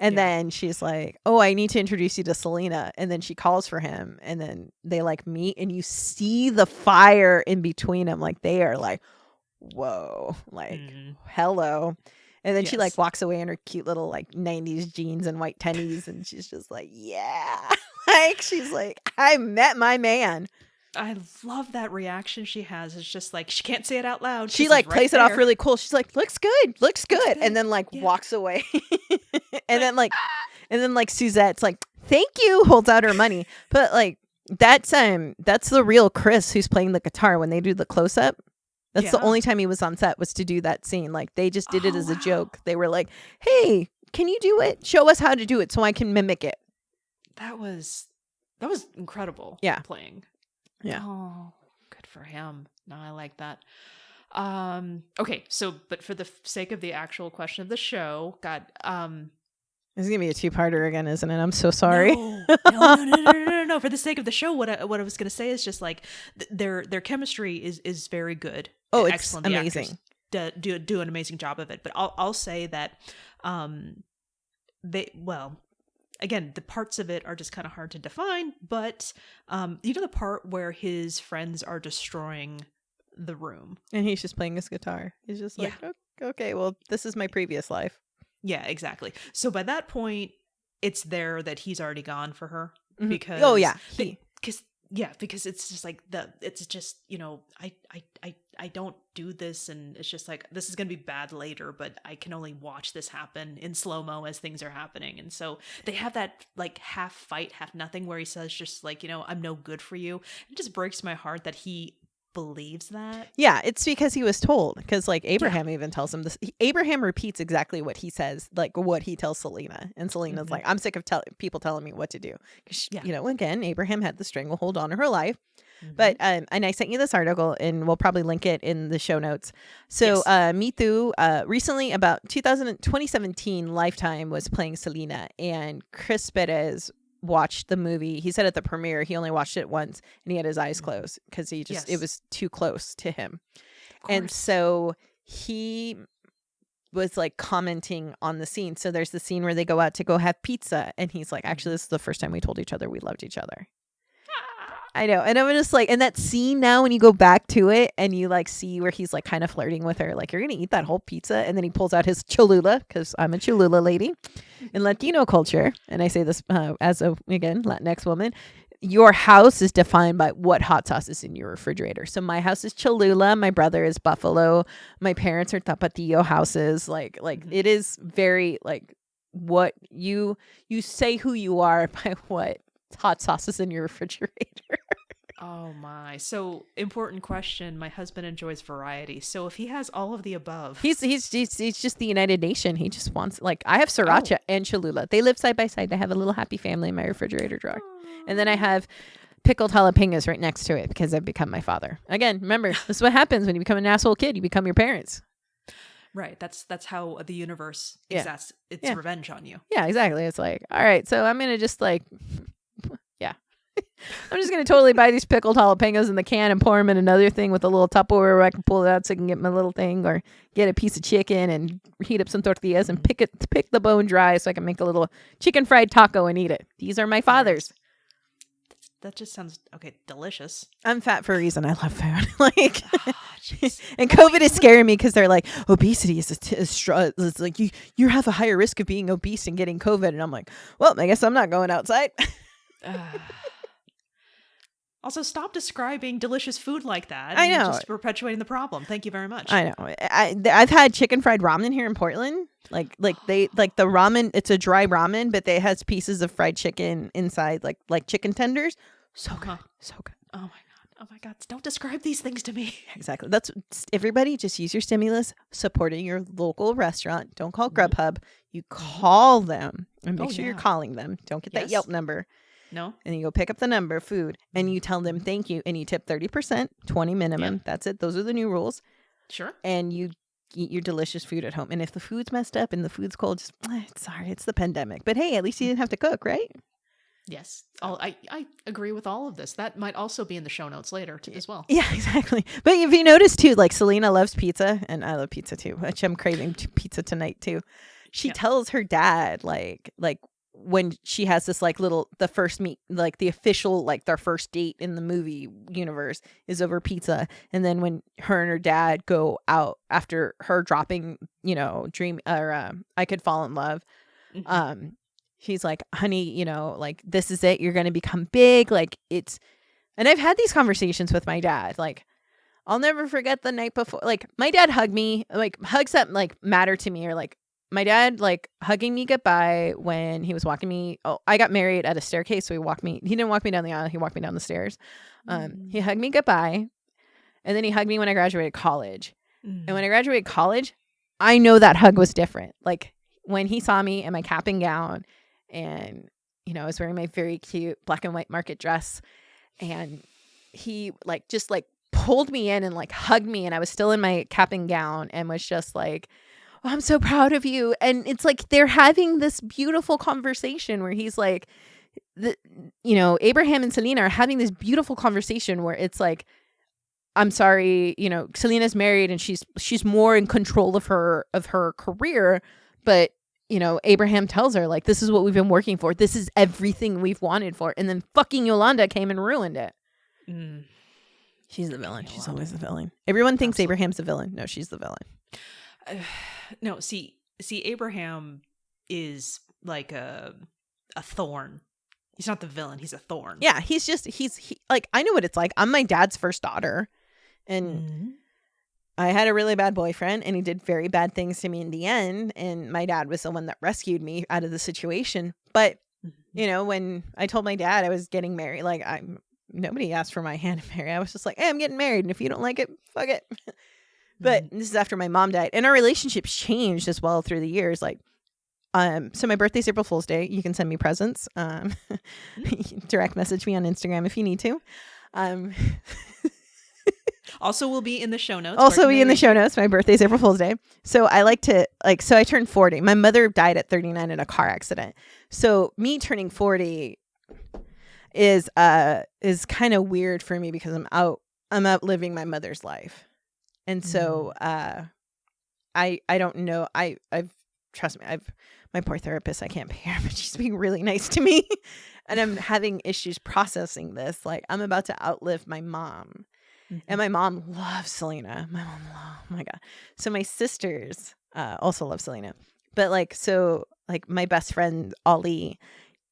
And then she's like, oh, I need to introduce you to Selena. And then she calls for him. And then they like meet and you see the fire in between them. Like they are like, whoa, like, hello. And then she like walks away in her cute little like 90s jeans and white tennies. And she's just like, yeah. Like, she's like, I met my man. I love that reaction she has. It's just like, she can't say it out loud. She like plays it off really cool. She's like, looks good. And then like walks away. and then like Suzette's like, thank you, holds out her money. But like, that's the real Chris who's playing the guitar when they do the close up. That's the only time he was on set, was to do that scene. Like they just did it as a joke. They were like, hey, can you do it? Show us how to do it so I can mimic it. That was incredible. Playing. Yeah. Oh, good for him. No, I like that. Okay, so but for the sake of the actual question of the show, God, this is gonna be a two-parter again, isn't it? I'm so sorry. No. For the sake of the show, what I was gonna say is just like their chemistry is very good. Oh, it's excellent. amazing. Do an amazing job of it. But I'll say that again, the parts of it are just kind of hard to define, but the part where his friends are destroying the room. And he's just playing his guitar. He's just like, okay, well, this is my previous life. Yeah, exactly. So by that point, it's there that he's already gone for her. Because because it's just like it's just, I don't do this, and it's just like, this is going to be bad later, but I can only watch this happen in slow-mo as things are happening. And so they have that like half fight, half nothing, where he says just like, I'm no good for you. It just breaks my heart that he believes that. Yeah, it's because he was told, because like Abraham even tells him this. Abraham repeats exactly what he says, like what he tells Selena, and Selena's like, I'm sick of people telling me what to do, because again, Abraham had the stranglehold on her life. But and I sent you this article, and we'll probably link it in the show notes. So Mitu recently, about 2017, Lifetime was playing Selena, and Chris Perez watched the movie. He said at the premiere he only watched it once, and he had his eyes closed because he just it was too close to him. And so he was like commenting on the scene. So there's the scene where they go out to go have pizza, and he's like, actually, this is the first time we told each other we loved each other. I know. And I'm just like, and that scene now, when you go back to it and you like see where he's like kind of flirting with her, like, you're going to eat that whole pizza. And then he pulls out his Cholula, because I'm a Cholula lady in Latino culture. And I say this as a, again, Latinx woman. Your house is defined by what hot sauce is in your refrigerator. So my house is Cholula. My brother is Buffalo. My parents are Tapatio houses. Like it is very like what you say who you are by what hot sauces in your refrigerator. Oh my. So important question. My husband enjoys variety. So if he has all of the above, he's just the United Nation. He just wants, like, I have sriracha and Cholula. They live side by side. They have a little happy family in my refrigerator drawer. And then I have pickled jalapenos right next to it because I've become my father. Again, remember, this is what happens when you become an asshole kid. You become your parents. Right. That's how the universe exists. It's revenge on you. Yeah, exactly. It's like, all right, so I'm going to just like, I'm just going to totally buy these pickled jalapenos in the can and pour them in another thing with a little Tupperware where I can pull it out so I can get my little thing, or get a piece of chicken and heat up some tortillas and pick the bone dry so I can make a little chicken fried taco and eat it. These are my father's. That just sounds delicious. I'm fat for a reason. I love food. And COVID is scaring me because they're like, obesity is it's like you have a higher risk of being obese and getting COVID. And I'm like, well, I guess I'm not going outside. Also, stop describing delicious food like that. I know. Just perpetuating the problem. Thank you very much. I know. I've had chicken fried ramen here in Portland. Like the ramen, it's a dry ramen, but it has pieces of fried chicken inside, like chicken tenders. So good. So good. Oh my God. Don't describe these things to me. Exactly. That's everybody. Just use your stimulus supporting your local restaurant. Don't call Grubhub. You call them and make sure you're calling them. Don't get that Yelp number. No. And you go pick up the number, food, and you tell them thank you, and you tip 30%, 20 minimum. Yep. That's it. Those are the new rules. Sure. And you eat your delicious food at home. And if the food's messed up and the food's cold, just sorry, it's the pandemic. But hey, at least you didn't have to cook, right? Yes. I agree with all of this. That might also be in the show notes later too, as well. Yeah, exactly. But if you notice too, like Selena loves pizza, and I love pizza too, which I'm craving pizza tonight too. she tells her dad like when she has this like the first meet, like the official, like their first date in the movie universe is over pizza. And then when her and her dad go out after her dropping, Dream or I Could Fall in Love. She's like, honey, like this is it. You're going to become big. Like and I've had these conversations with my dad. Like, I'll never forget the night before. Like, my dad hugged me. Like, hugs that like matter to me are like my dad like hugging me goodbye when he was walking me. Oh, I got married at a staircase, so he didn't walk me down the aisle. He walked me down the stairs. He hugged me goodbye, and then he hugged me when I graduated college. And when I graduated college, I know that hug was different. Like when he saw me in my cap and gown, and I was wearing my very cute black and white market dress, and he like just like pulled me in and like hugged me, and I was still in my cap and gown, and was just like, oh, I'm so proud of you. And it's like they're having this beautiful conversation where he's like, Abraham and Selena are having this beautiful conversation where it's like, I'm sorry, Selena's married and she's more in control of her career, but Abraham tells her like, this is what we've been working for. This is everything we've wanted for. And then fucking Yolanda came and ruined it. She's the villain. She's always the villain. Everyone thinks Abraham's the villain. No, she's the villain. No, see, Abraham is like a thorn. He's not the villain. He's a thorn. Yeah, he's like, I know what it's like. I'm my dad's first daughter, and I had a really bad boyfriend, and he did very bad things to me in the end. And my dad was the one that rescued me out of the situation. But when I told my dad I was getting married, like nobody asked for my hand in marriage. I was just like, hey, I'm getting married, and if you don't like it, fuck it. But this is after my mom died, and our relationships changed as well through the years. Like, so my birthday's April Fool's Day. You can send me presents. Direct message me on Instagram if you need to. Also will be in the show notes. My birthday's April Fool's Day. So I like to so I turned 40. My mother died at 39 in a car accident. So me turning 40 is kind of weird for me because I'm out living my mother's life. And so I don't know. Trust me, my poor therapist, I can't pay her, but she's being really nice to me. And I'm having issues processing this. Like, I'm about to outlive my mom. And my mom loves Selena. Oh my God. So my sisters also love Selena. But my best friend, Ali,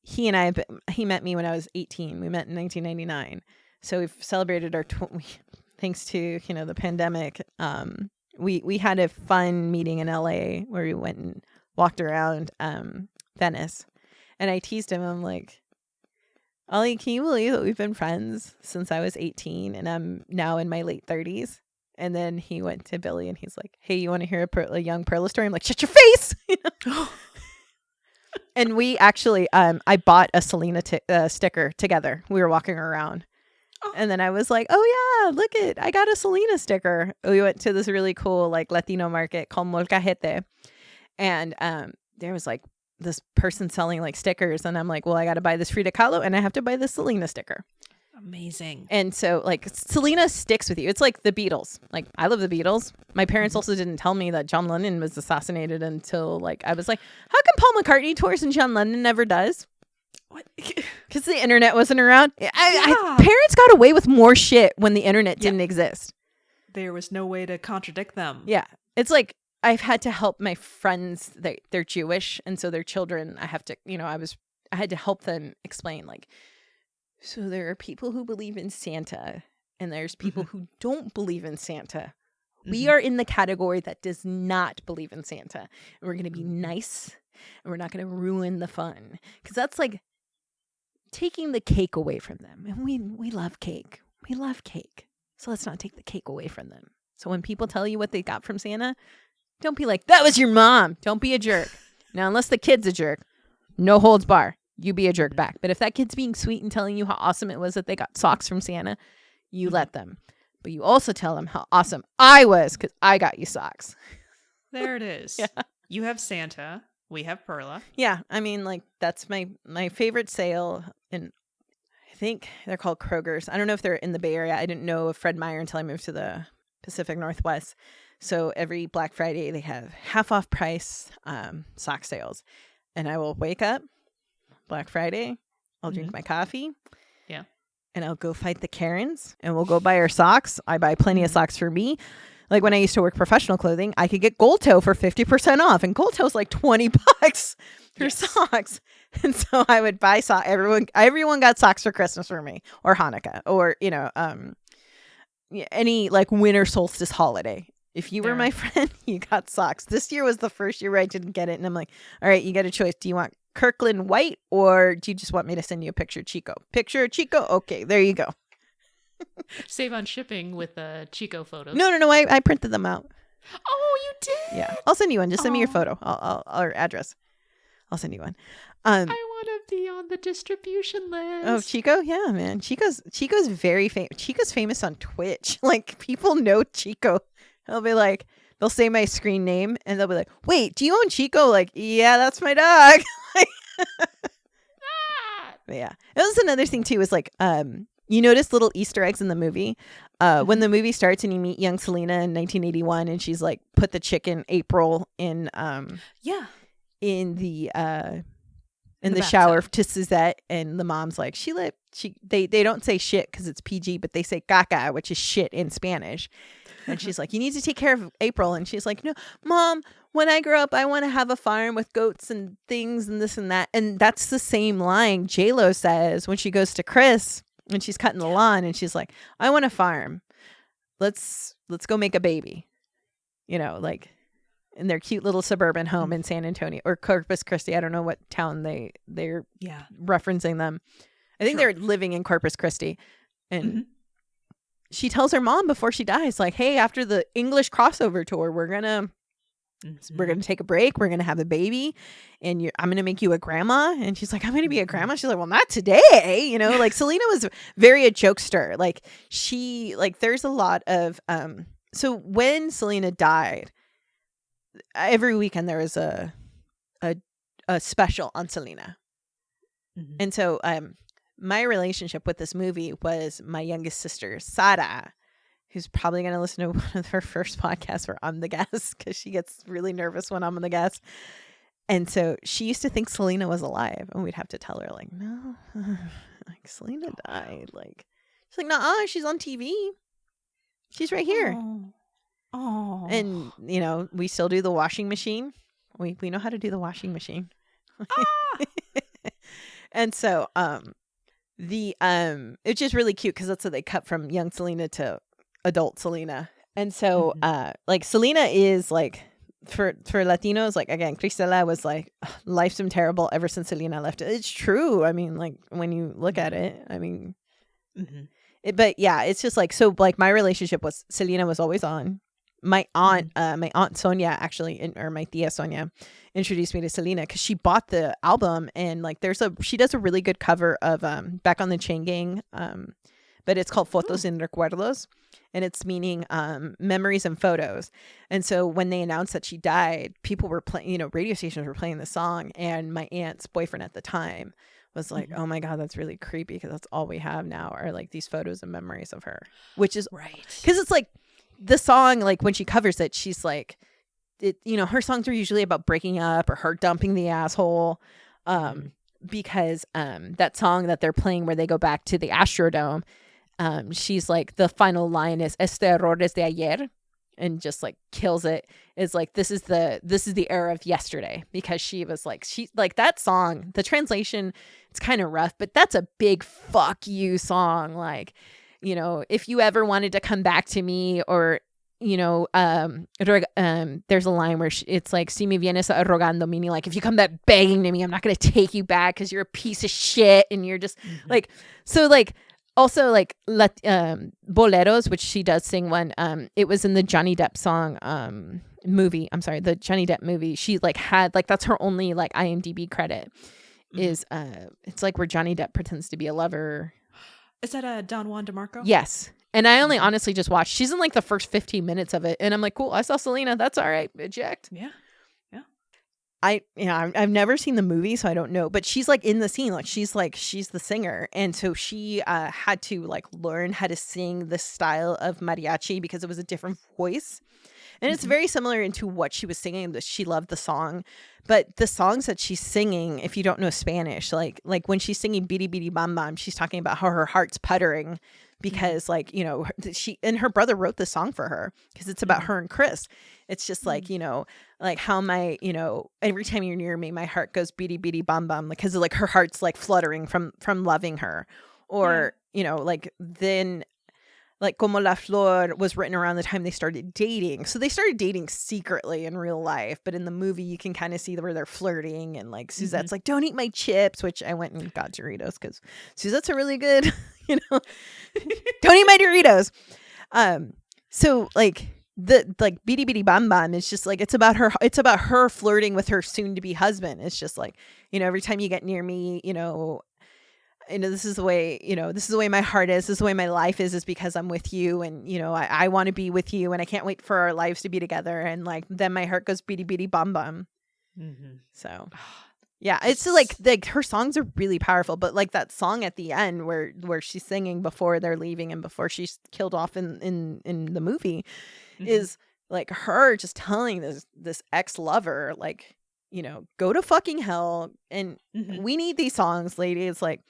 he met me when I was 18. We met in 1999. So we've celebrated our thanks to, the pandemic. We had a fun meeting in LA where we went and walked around Venice. And I teased him. I'm like, Ollie, can you believe that we've been friends since I was 18 and I'm now in my late 30s? And then he went to Billy and he's like, hey, you want to hear a young Perla story? I'm like, shut your face. And we actually, I bought a Selena sticker together. We were walking around. And then I was like, oh yeah, I got a Selena sticker. We went to this really cool like Latino market called Molcajete. And there was like this person selling like stickers. And I'm like, well, I got to buy this Frida Kahlo and I have to buy this Selena sticker. Amazing. And so like Selena sticks with you. It's like the Beatles. Like I love the Beatles. My parents also didn't tell me that John Lennon was assassinated until like I was like, how come Paul McCartney tours and John Lennon never does? What? Because the internet wasn't around. Parents got away with more shit when the internet didn't exist. There was no way to contradict them. Yeah. It's like I've had to help my friends. They're Jewish. And so their children, I have to, I had to help them explain like, so there are people who believe in Santa and there's people who don't believe in Santa. We are in the category that does not believe in Santa. And we're going to be nice and we're not going to ruin the fun. Because that's like taking the cake away from them. And we love cake. We love cake. So let's not take the cake away from them. So when people tell you what they got from Santa, don't be like, that was your mom. Don't be a jerk. Now, unless the kid's a jerk, no holds bar. You be a jerk back. But if that kid's being sweet and telling you how awesome it was that they got socks from Santa, you let them. But you also tell them how awesome I was because I got you socks. There it is. Yeah. You have Santa. We have Perla. Yeah. I mean, like, that's my favorite sale. And I think they're called Kroger's. I don't know if they're in the Bay Area. I didn't know of Fred Meyer until I moved to the Pacific Northwest. So every Black Friday, they have half off price sock sales. And I will wake up Black Friday. I'll drink my coffee. Yeah. And I'll go fight the Karens and we'll go buy our socks. I buy plenty of socks for me. Like when I used to work professional clothing, I could get Gold Toe for 50% off. And Gold Toe's like $20 for socks. And so I would buy socks. Everyone got socks for Christmas for me or Hanukkah or, any like winter solstice holiday. If you were my friend, you got socks. This year was the first year where I didn't get it. And I'm like, all right, you get a choice. Do you want Kirkland white or do you just want me to send you a picture of Chico? Picture of Chico? Okay, there you go. Save on shipping with Chico photos. No. I printed them out. Oh, you did? Yeah. I'll send you one. Just send me your photo. I'll or address. I'll send you one. I want to be on the distribution list. Oh, Chico? Yeah, man. Chico's very famous. Chico's famous on Twitch. Like, people know Chico. They'll be like, they'll say my screen name and they'll be like, wait, do you own Chico? Like, yeah, that's my dog. Yeah. It was another thing too, is like, you notice little Easter eggs in the movie. When the movie starts and you meet young Selena in 1981 and she's like, put the chicken April in the shower to Suzette, and the mom's like, they don't say shit because it's PG, but they say caca, which is shit in Spanish. And she's like, you need to take care of April. And she's like, no, Mom, when I grow up, I want to have a farm with goats and things and this and that. And that's the same line J-Lo says when she goes to Chris when she's cutting the lawn, and she's like, I want a farm. Let's go make a baby. Like in their cute little suburban home in San Antonio or Corpus Christi. I don't know what town they're referencing them. I think they're living in Corpus Christi. And she tells her mom before she dies, like, hey, after the English crossover tour, we're gonna take a break. We're gonna have a baby, and I'm gonna make you a grandma. And she's like, I'm gonna be a grandma. She's like, well, not today. Like Selena was very a jokester. Like there's a lot of so when Selena died, every weekend there was a special on Selena. And so my relationship with this movie was my youngest sister, Sara, who's probably going to listen to one of her first podcasts where I'm the guest because she gets really nervous when I'm the guest. And so she used to think Selena was alive, and we'd have to tell her, like, no, like Selena died. Like, she's like, nah, she's on TV. She's right here. Oh. And, we still do the washing machine. We know how to do the washing machine. And so, it's just really cute because that's what they cut from young Selena to adult Selena. And so like Selena is like for Latinos, like again, Cristela was like, life's been terrible ever since Selena left. It's true. I mean, like when you look at it, I mean, but yeah, it's just like, so like my relationship was Selena was always on. My aunt Sonia actually, or my tia Sonia, introduced me to Selena because she bought the album, and like she does a really good cover of Back on the Chain Gang, but it's called Fotos y Recuerdos, and it's meaning memories and photos. And so when they announced that she died, people were playing, radio stations were playing the song, and my aunt's boyfriend at the time was like, oh my God, that's really creepy because that's all we have now are like these photos and memories of her, which is right because it's like the song, like when she covers it, she's like, her songs are usually about breaking up or her dumping the asshole, because that song that they're playing where they go back to the Astrodome, she's like, the final line is "Este error es de ayer," and just like kills it. Is like, this is the era of yesterday, because she was like, that song, the translation, it's kind of rough, but that's a big fuck you song. Like, if you ever wanted to come back to me, or there's a line where it's like, si me vienes rogando, meaning like, if you come back begging to me, I'm not going to take you back because you're a piece of shit, and you're just like, so like, also like boleros, which she does sing one, it was in the Johnny Depp song the Johnny Depp movie. She like had like, that's her only like IMDb credit, is it's like where Johnny Depp pretends to be a lover. Is that Don Juan DeMarco? Yes. And I only honestly just watched. She's in like the first 15 minutes of it, and I'm like, cool, I saw Selena. That's all right. Eject. Yeah. I've never seen the movie, so I don't know. But she's like in the scene, like she's the singer, and so she had to like learn how to sing the style of mariachi because it was a different voice. And it's very similar into what she was singing, that she loved the song. But the songs that she's singing, if you don't know Spanish, like when she's singing Bidi Bidi Bam Bam, she's talking about how her heart's puttering because like, you know, she and her brother wrote the song for her because it's about her and Chris. It's just like, you know, like how my, you know, every time you're near me, my heart goes Bidi Bidi Bam Bam, because like her heart's like fluttering from loving her. Or, you know, like then like Como la Flor was written around the time they started dating. So they started dating secretly in real life. But in the movie, you can kind of see where they're flirting. And like Suzette's like, don't eat my chips, which I went and got Doritos because Suzette's are really good. You know, don't eat my Doritos. So like the like Bidi Bidi Bam Bam is just like, it's about her flirting with her soon to be husband. It's just like, you know, every time you get near me, you know, this is the way, you know, this is the way my heart is. This is the way my life is because I'm with you. And, you know, I want to be with you and I can't wait for our lives to be together. And like, then my heart goes Bidi Bidi Bam Bam. So yeah, it's like her songs are really powerful, but like that song at the end where she's singing before they're leaving and before she's killed off in the movie is like her just telling this ex-lover, like, you know, go to fucking hell. And we need these songs, lady. It's like,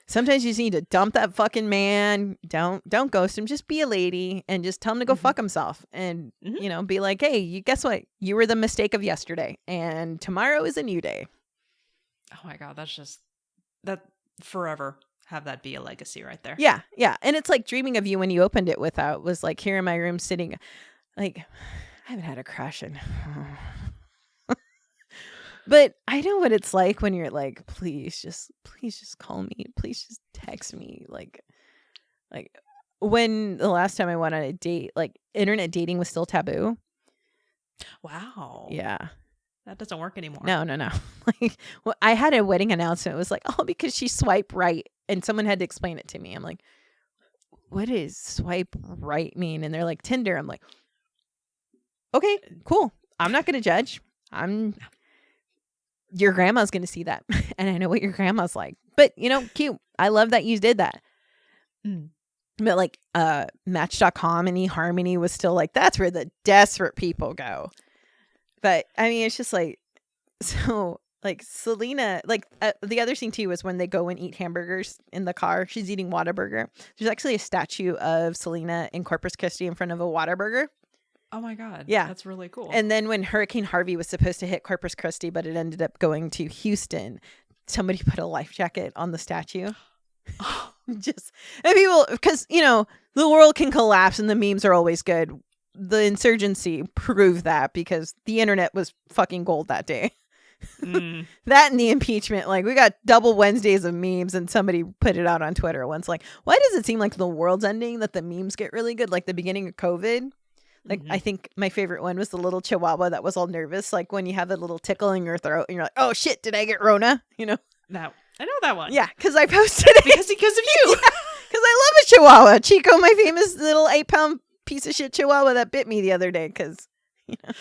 sometimes you just need to dump that fucking man. Don't ghost him. Just be a lady and just tell him to go fuck himself. And, you know, be like, hey, you guess what? You were the mistake of yesterday. And tomorrow is a new day. Oh my God. That's just that forever. Have that be a legacy right there. Yeah. Yeah. And it's like Dreaming of You when you opened it without was like here in my room sitting like, I haven't had a crush in. But I know what it's like when you're like, please just call me. Please just text me. Like when the last time I went on a date, like internet dating was still taboo. Wow. Yeah. That doesn't work anymore. No. Like, well, I had a wedding announcement. It was like, oh, because she swiped right. And someone had to explain it to me. I'm like, what does swipe right mean? And they're like, Tinder. I'm like, okay, cool. I'm not going to judge. Your grandma's going to see that. And I know what your grandma's like. But, you know, cute. I love that you did that. But like Match.com and eHarmony was still like, that's where the desperate people go. But I mean, it's just like, so like Selena, like the other thing too was when they go and eat hamburgers in the car, she's eating Whataburger. There's actually a statue of Selena in Corpus Christi in front of a Whataburger. Oh my God. Yeah. That's really cool. And then when Hurricane Harvey was supposed to hit Corpus Christi, but it ended up going to Houston, somebody put a life jacket on the statue. Just, and people, because, you know, the world can collapse and the memes are always good. The insurgency proved that because the internet was fucking gold that day. That and the impeachment, like we got double Wednesdays of memes, and somebody put it out on Twitter once, like, why does it seem like the world's ending that the memes get really good, like the beginning of COVID? Like I think my favorite one was the little chihuahua that was all nervous, like when you have a little tickle in your throat and you're like, oh shit, did I get Rona? You know, that I know that one. Yeah, because I posted it because of you. Because I love a chihuahua. Chico, my famous little 8-pound piece of shit chihuahua that bit me the other day, because, you know.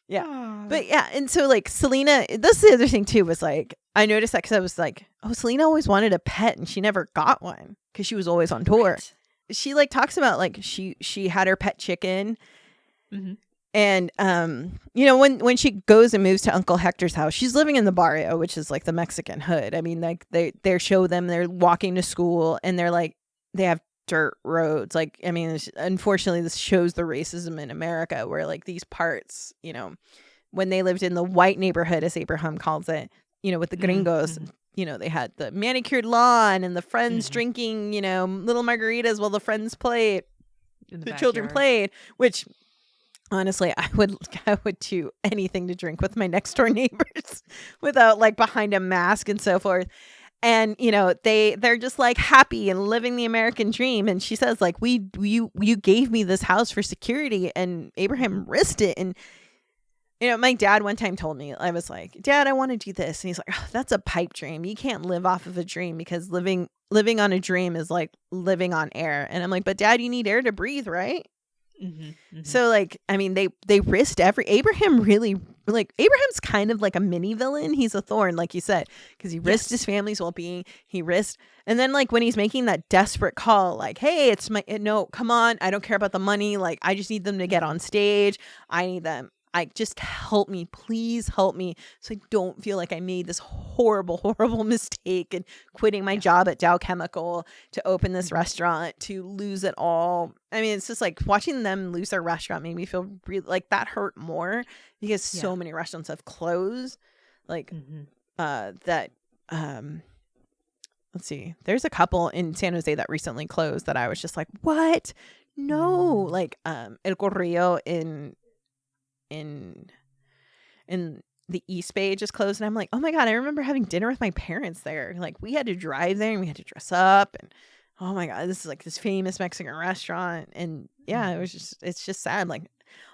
Yeah. Aww. But yeah, and so like Selena, that's the other thing too, was like, I noticed that because I was like, oh, Selena always wanted a pet and she never got one because she was always on tour. Right. She like talks about like she had her pet chicken. And you know, when she goes and moves to Uncle Hector's house, she's living in the barrio, which is like the Mexican hood. I mean, like they show them, they're walking to school and they're like, they have dirt roads. Like, I mean, unfortunately this shows the racism in America, where like these parts, you know, when they lived in the white neighborhood, as Abraham calls it, you know, with the gringos, you know, they had the manicured lawn and the friends drinking, you know, little margaritas while the friends played, the children played, which honestly, I would do anything to drink with my next door neighbors without like behind a mask and so forth. And, you know, they're just like happy and living the American dream. And she says like, you gave me this house for security, and Abraham risked it. And, you know, my dad one time told me, I was like, Dad, I want to do this. And he's like, oh, that's a pipe dream. You can't live off of a dream, because living on a dream is like living on air. And I'm like, but Dad, you need air to breathe, right? So like, I mean, they risked Abraham really like Abraham's kind of like a mini villain. He's a thorn, like you said, because he risked his family's well-being. He risked, and then like when he's making that desperate call, like, hey, it's my, no, come on, I don't care about the money. Like, I just need them to get on stage. I need them. I just help me, please help me, so I don't feel like I made this horrible mistake and quitting my job at Dow Chemical to open this restaurant, to lose it all. I mean, it's just like watching them lose their restaurant made me feel really like that hurt more, because so many restaurants have closed. Like that. Let's see. There's a couple in San Jose that recently closed that I was just like, what? No, like El Correo in the East Bay just closed, and I'm like, oh my god, I remember having dinner with my parents there. Like, we had to drive there and we had to dress up, and oh my god, this is like this famous Mexican restaurant. And yeah, it's just sad. Like,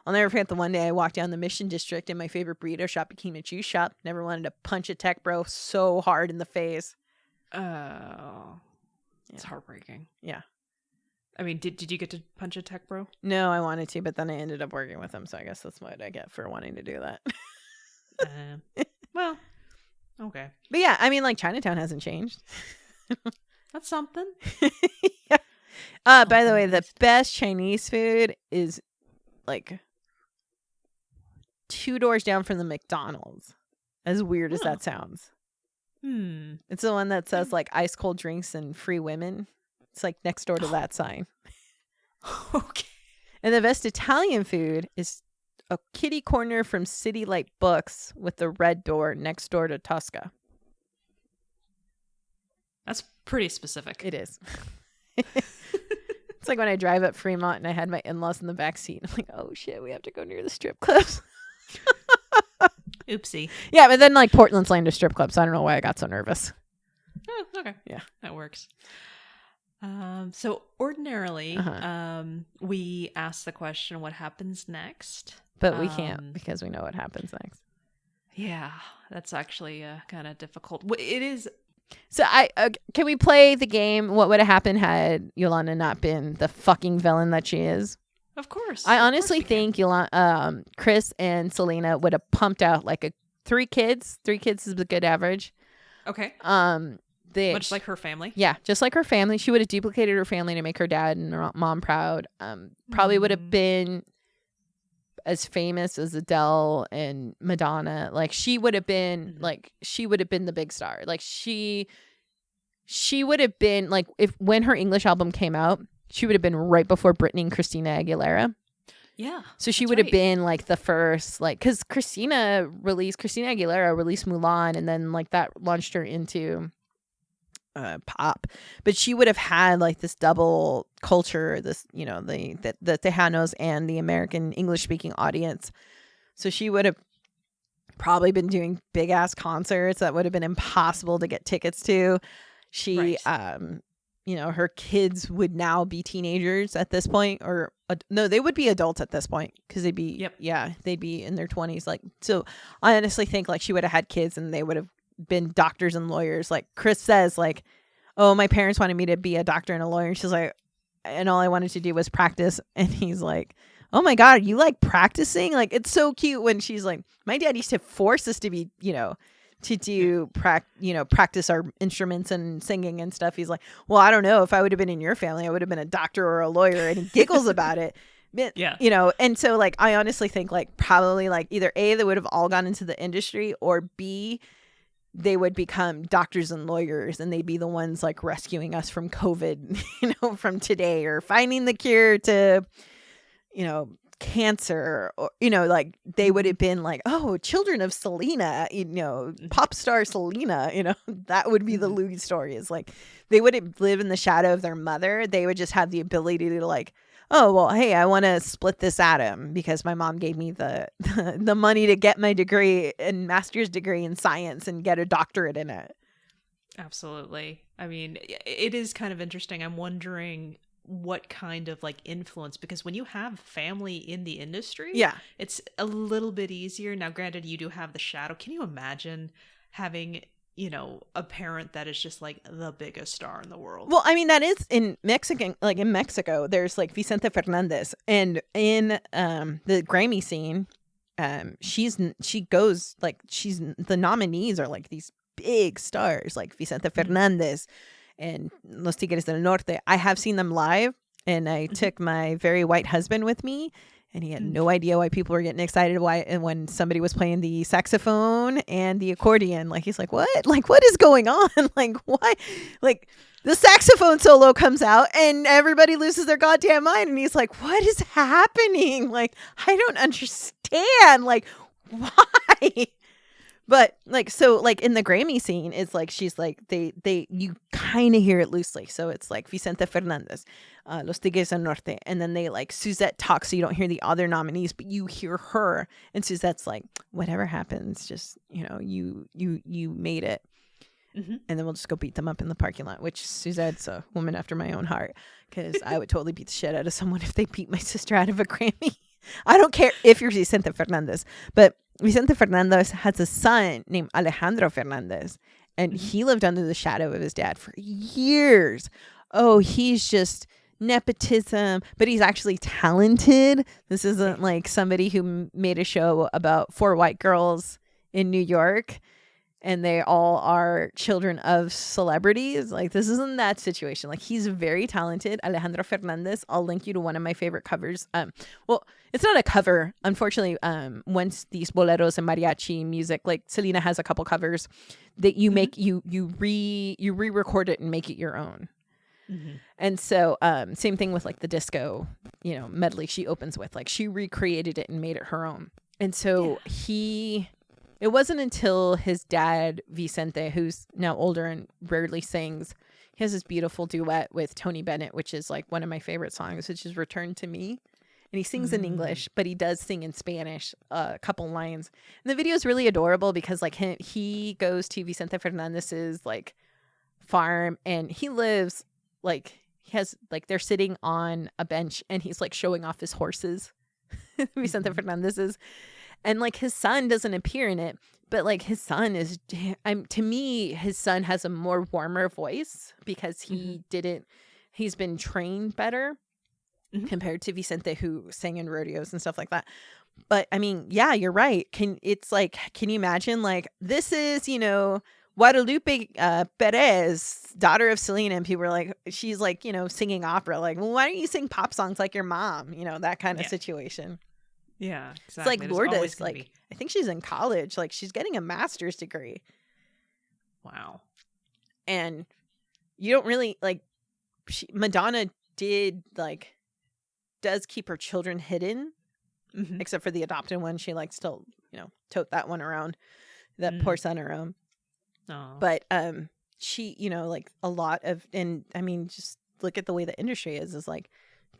I'll never forget the one day I walked down the Mission District and my favorite burrito shop became a juice shop. Never wanted to punch a tech bro so hard in the face. Oh, it's heartbreaking. Yeah. I mean, did you get to punch a tech bro? No, I wanted to, but then I ended up working with him, so I guess that's what I get for wanting to do that. Well, okay. But yeah, I mean, like, Chinatown hasn't changed. That's something. Yeah. By the way, the best Chinese food is like 2 doors down from the McDonald's. As weird as that sounds. It's the one that says like ice cold drinks and free women. It's like next door to that sign. Okay. And the best Italian food is a kitty corner from City Light Books with the red door next door to Tosca. That's pretty specific. It is. It's like when I drive up Fremont and I had my in-laws in the back seat. I'm like, oh shit, we have to go near the strip clubs. Oopsie. Yeah, but then like Portland's land of strip clubs. So I don't know why I got so nervous. Oh, okay. Yeah. That works. So ordinarily, we ask the question, what happens next? But we can't, because we know what happens next. Yeah, that's actually kind of difficult. It is. So can we play the game? What would have happened had Yolanda not been the fucking villain that she is? Of course. I honestly think Chris and Selena would have pumped out like 3 kids. 3 kids is a good average. Okay. Much like her family. Yeah, just like her family. She would have duplicated her family to make her dad and her mom proud. Probably would have been as famous as Adele and Madonna. Like, she would have been the big star. Like, she would have been like, when her English album came out, she would have been right before Britney and Christina Aguilera. Yeah. So she would have been like the first, like, because Christina Aguilera released Mulan, and then like that launched her into pop. But she would have had like this double culture, this, you know, the Tejanos and the American English speaking audience. So she would have probably been doing big ass concerts that would have been impossible to get tickets to. She you know, her kids would now be teenagers at this point, or no, they would be adults at this point, because they'd be they'd be in their 20s. Like, so I honestly think like she would have had kids and they would have been doctors and lawyers. Like Chris says, like, oh, my parents wanted me to be a doctor and a lawyer, and she's like, and all I wanted to do was practice. And he's like, oh my god, you like practicing? Like, it's so cute when she's like, my dad used to force us to be, you know, to do practice our instruments and singing and stuff. He's like, well, I don't know, if I would have been in your family, I would have been a doctor or a lawyer. And he giggles about it. But, you know, and so like, I honestly think like probably like either A, they would have all gone into the industry, or B, they would become doctors and lawyers, and they'd be the ones like rescuing us from COVID, you know, from today, or finding the cure to, you know, cancer, or, you know, like they would have been like, oh, children of Selena, you know, pop star Selena, you know, that would be the lead story. Is like they wouldn't live in the shadow of their mother. They would just have the ability to like, oh, well, hey, I want to split this atom because my mom gave me the money to get my degree and master's degree in science and get a doctorate in it. Absolutely. I mean, it is kind of interesting. I'm wondering what kind of like influence, because when you have family in the industry, it's a little bit easier. Now, granted, you do have the shadow. Can you imagine having, you know, a parent that is just like the biggest star in the world? Well, I mean, that is in Mexican, like in Mexico, there's like Vicente Fernandez, and in the Grammy scene, she goes like the nominees are like these big stars like Vicente Fernandez and Los Tigres del Norte. I have seen them live, and I took my very white husband with me, and he had no idea why people were getting excited when somebody was playing the saxophone and the accordion. Like, he's like, what? Like, what is going on? Like, why? Like, the saxophone solo comes out and everybody loses their goddamn mind. And he's like, what is happening? Like, I don't understand. Like, why? But like, so like in the Grammy scene, it's like, she's like, you kind of hear it loosely. So it's like Vicente Fernandez, Los Tigres del Norte. And then they like, Suzette talks, so you don't hear the other nominees, but you hear her. And Suzette's like, whatever happens, just, you made it. And then we'll just go beat them up in the parking lot, which Suzette's a woman after my own heart, because I would totally beat the shit out of someone if they beat my sister out of a Grammy. I don't care if you're Vicente Fernandez, but Vicente Fernandez has a son named Alejandro Fernandez, and he lived under the shadow of his dad for years. Oh, he's just nepotism, but he's actually talented. This isn't like somebody who made a show about 4 white girls in New York and they all are children of celebrities. Like, this isn't that situation. Like, he's very talented. Alejandro Fernandez. I'll link you to one of my favorite covers. Well, it's not a cover, unfortunately. Once these boleros and mariachi music, like Selena has a couple covers that you make, you re-record it and make it your own. And so same thing with like the disco, medley she opens with. Like, she recreated it and made it her own. And so it wasn't until his dad, Vicente, who's now older and rarely sings, he has this beautiful duet with Tony Bennett, which is like one of my favorite songs, which is Return to Me. And he sings in English, but he does sing in Spanish, a couple lines. And the video is really adorable because like he goes to Vicente Fernandez's like farm, and he lives like, he has like, they're sitting on a bench and he's like showing off his horses, Vicente Fernandez's. And like, his son doesn't appear in it, but like, his son is, to me, his son has a more warmer voice because he's been trained better compared to Vicente, who sang in rodeos and stuff like that. But I mean, yeah, you're right. Can you imagine, like, this is, Guadalupe Perez, daughter of Selena, and people are like, she's like, singing opera. Like, well, why don't you sing pop songs like your mom? That kind of situation. Yeah, exactly. It's like Lourdes, like, I think she's in college. Like, she's getting a master's degree. Wow. And you don't really, like, Madonna does keep her children hidden, except for the adopted one. She, like, still, tote that one around, that poor son around. Oh. But she, like, a lot of, and I mean, just look at the way the industry is like,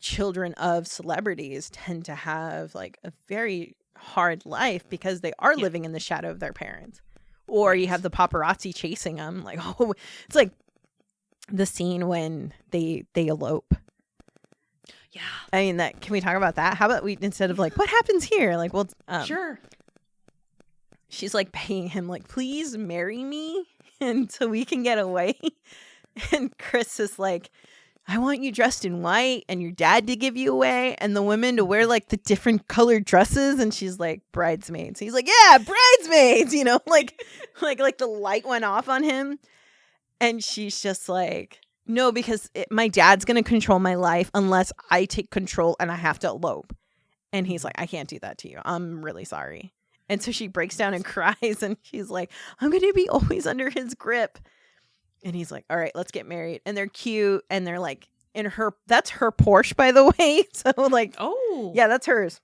children of celebrities tend to have like a very hard life because they are living in the shadow of their parents, or you have the paparazzi chasing them. Like, oh, it's like the scene when they elope. Yeah, I mean, that, can we talk about that? How about we, instead of like, what happens here? Like, well, sure. She's like paying him like, please marry me and so we can get away. And Chris is like, I want you dressed in white and your dad to give you away and the women to wear like the different colored dresses. And she's like, bridesmaids. He's like, yeah, bridesmaids, like the light went off on him. And she's just like, no, because my dad's going to control my life unless I take control and I have to elope. And he's like, I can't do that to you. I'm really sorry. And so she breaks down and cries and she's like, I'm going to be always under his grip. And he's like, all right, let's get married. And they're cute. And they're like, that's her Porsche, by the way. So like, oh, yeah, that's hers.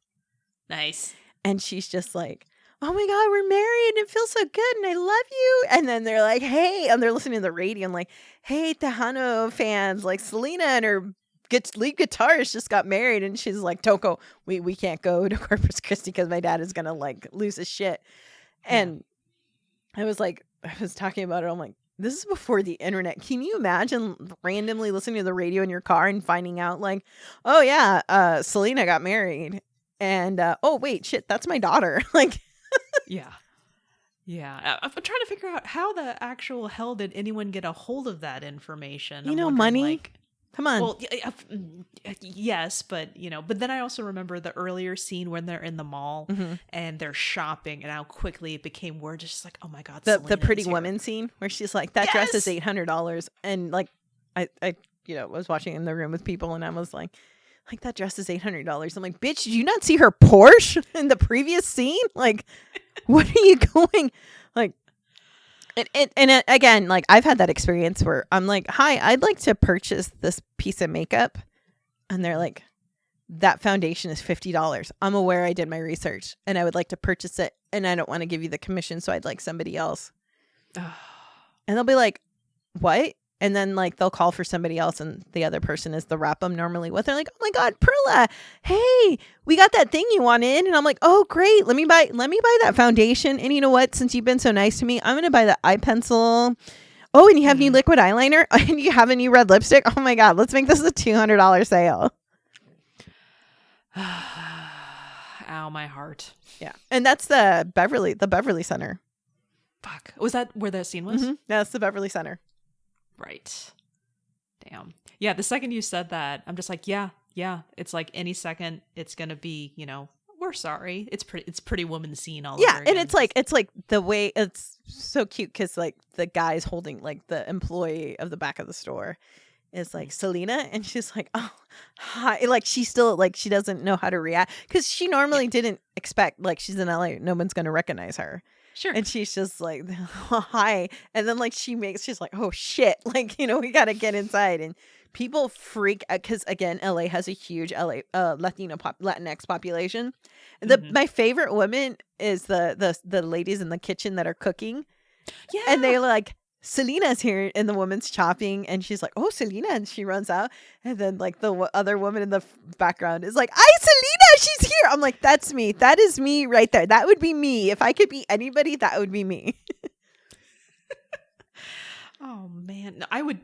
Nice. And she's just like, oh my God, we're married. And it feels so good. And I love you. And then they're like, hey, and they're listening to the radio and like, hey, Tejano fans, like Selena and her lead guitarist just got married. And she's like, Toko, we can't go to Corpus Christi because my dad is going to like lose his shit. And I was talking about it. I'm like, this is before the internet. Can you imagine randomly listening to the radio in your car and finding out like, oh yeah, Selena got married and, oh wait, shit, that's my daughter. Like, yeah. I'm trying to figure out how the actual hell did anyone get a hold of that information. Money. Like, Come on. Well, yes, but but then I also remember the earlier scene when they're in the mall and they're shopping, and how quickly it became we're just like, oh my god, The pretty woman scene where she's like, that dress is $800, and like I was watching in the room with people, and I was like that dress is $800. I'm like, bitch, did you not see her Porsche in the previous scene? Like, what are you going like? And again, like I've had that experience where I'm like, hi, I'd like to purchase this piece of makeup. And they're like, that foundation is $50. I'm aware I did my research and I would like to purchase it. And I don't want to give you the commission. So I'd like somebody else. And they'll be like, what? And then like they'll call for somebody else, and the other person is the rep I'm normally with. They're like, oh my God, Perla, hey, we got that thing you wanted. And I'm like, oh great, let me buy that foundation. And you know what? Since you've been so nice to me, I'm gonna buy the eye pencil. Oh, and you have new liquid eyeliner, and you have a new red lipstick. Oh my God, let's make this a $200 sale. Ow, my heart. Yeah, and that's the Beverly Center. Fuck, was that where that scene was? Mm-hmm. That's the Beverly Center. Right. Damn. Yeah, the second you said that, I'm just like, yeah. It's like any second it's gonna be, we're sorry. It's pretty woman scene all over again. And it's like the way it's so cute because like the guy's holding like the employee of the back of the store is like Selena, and she's like, oh hi, like she still like she doesn't know how to react because she normally didn't expect, like she's in LA, no one's gonna recognize her. Sure. And she's just like, oh, hi. And then like she's like, oh shit. Like, we got to get inside. And people freak out because again, LA has a huge Latinx population. And my favorite woman is the ladies in the kitchen that are cooking. Yeah. And they're like, Selena's here, and the woman's chopping, and she's like, oh, Selena. And she runs out. And then like the other woman in the background is like, I, Selena, she's here. I'm like, that's me. That is me right there. That would be me. If I could be anybody, that would be me. Oh man. No, I would,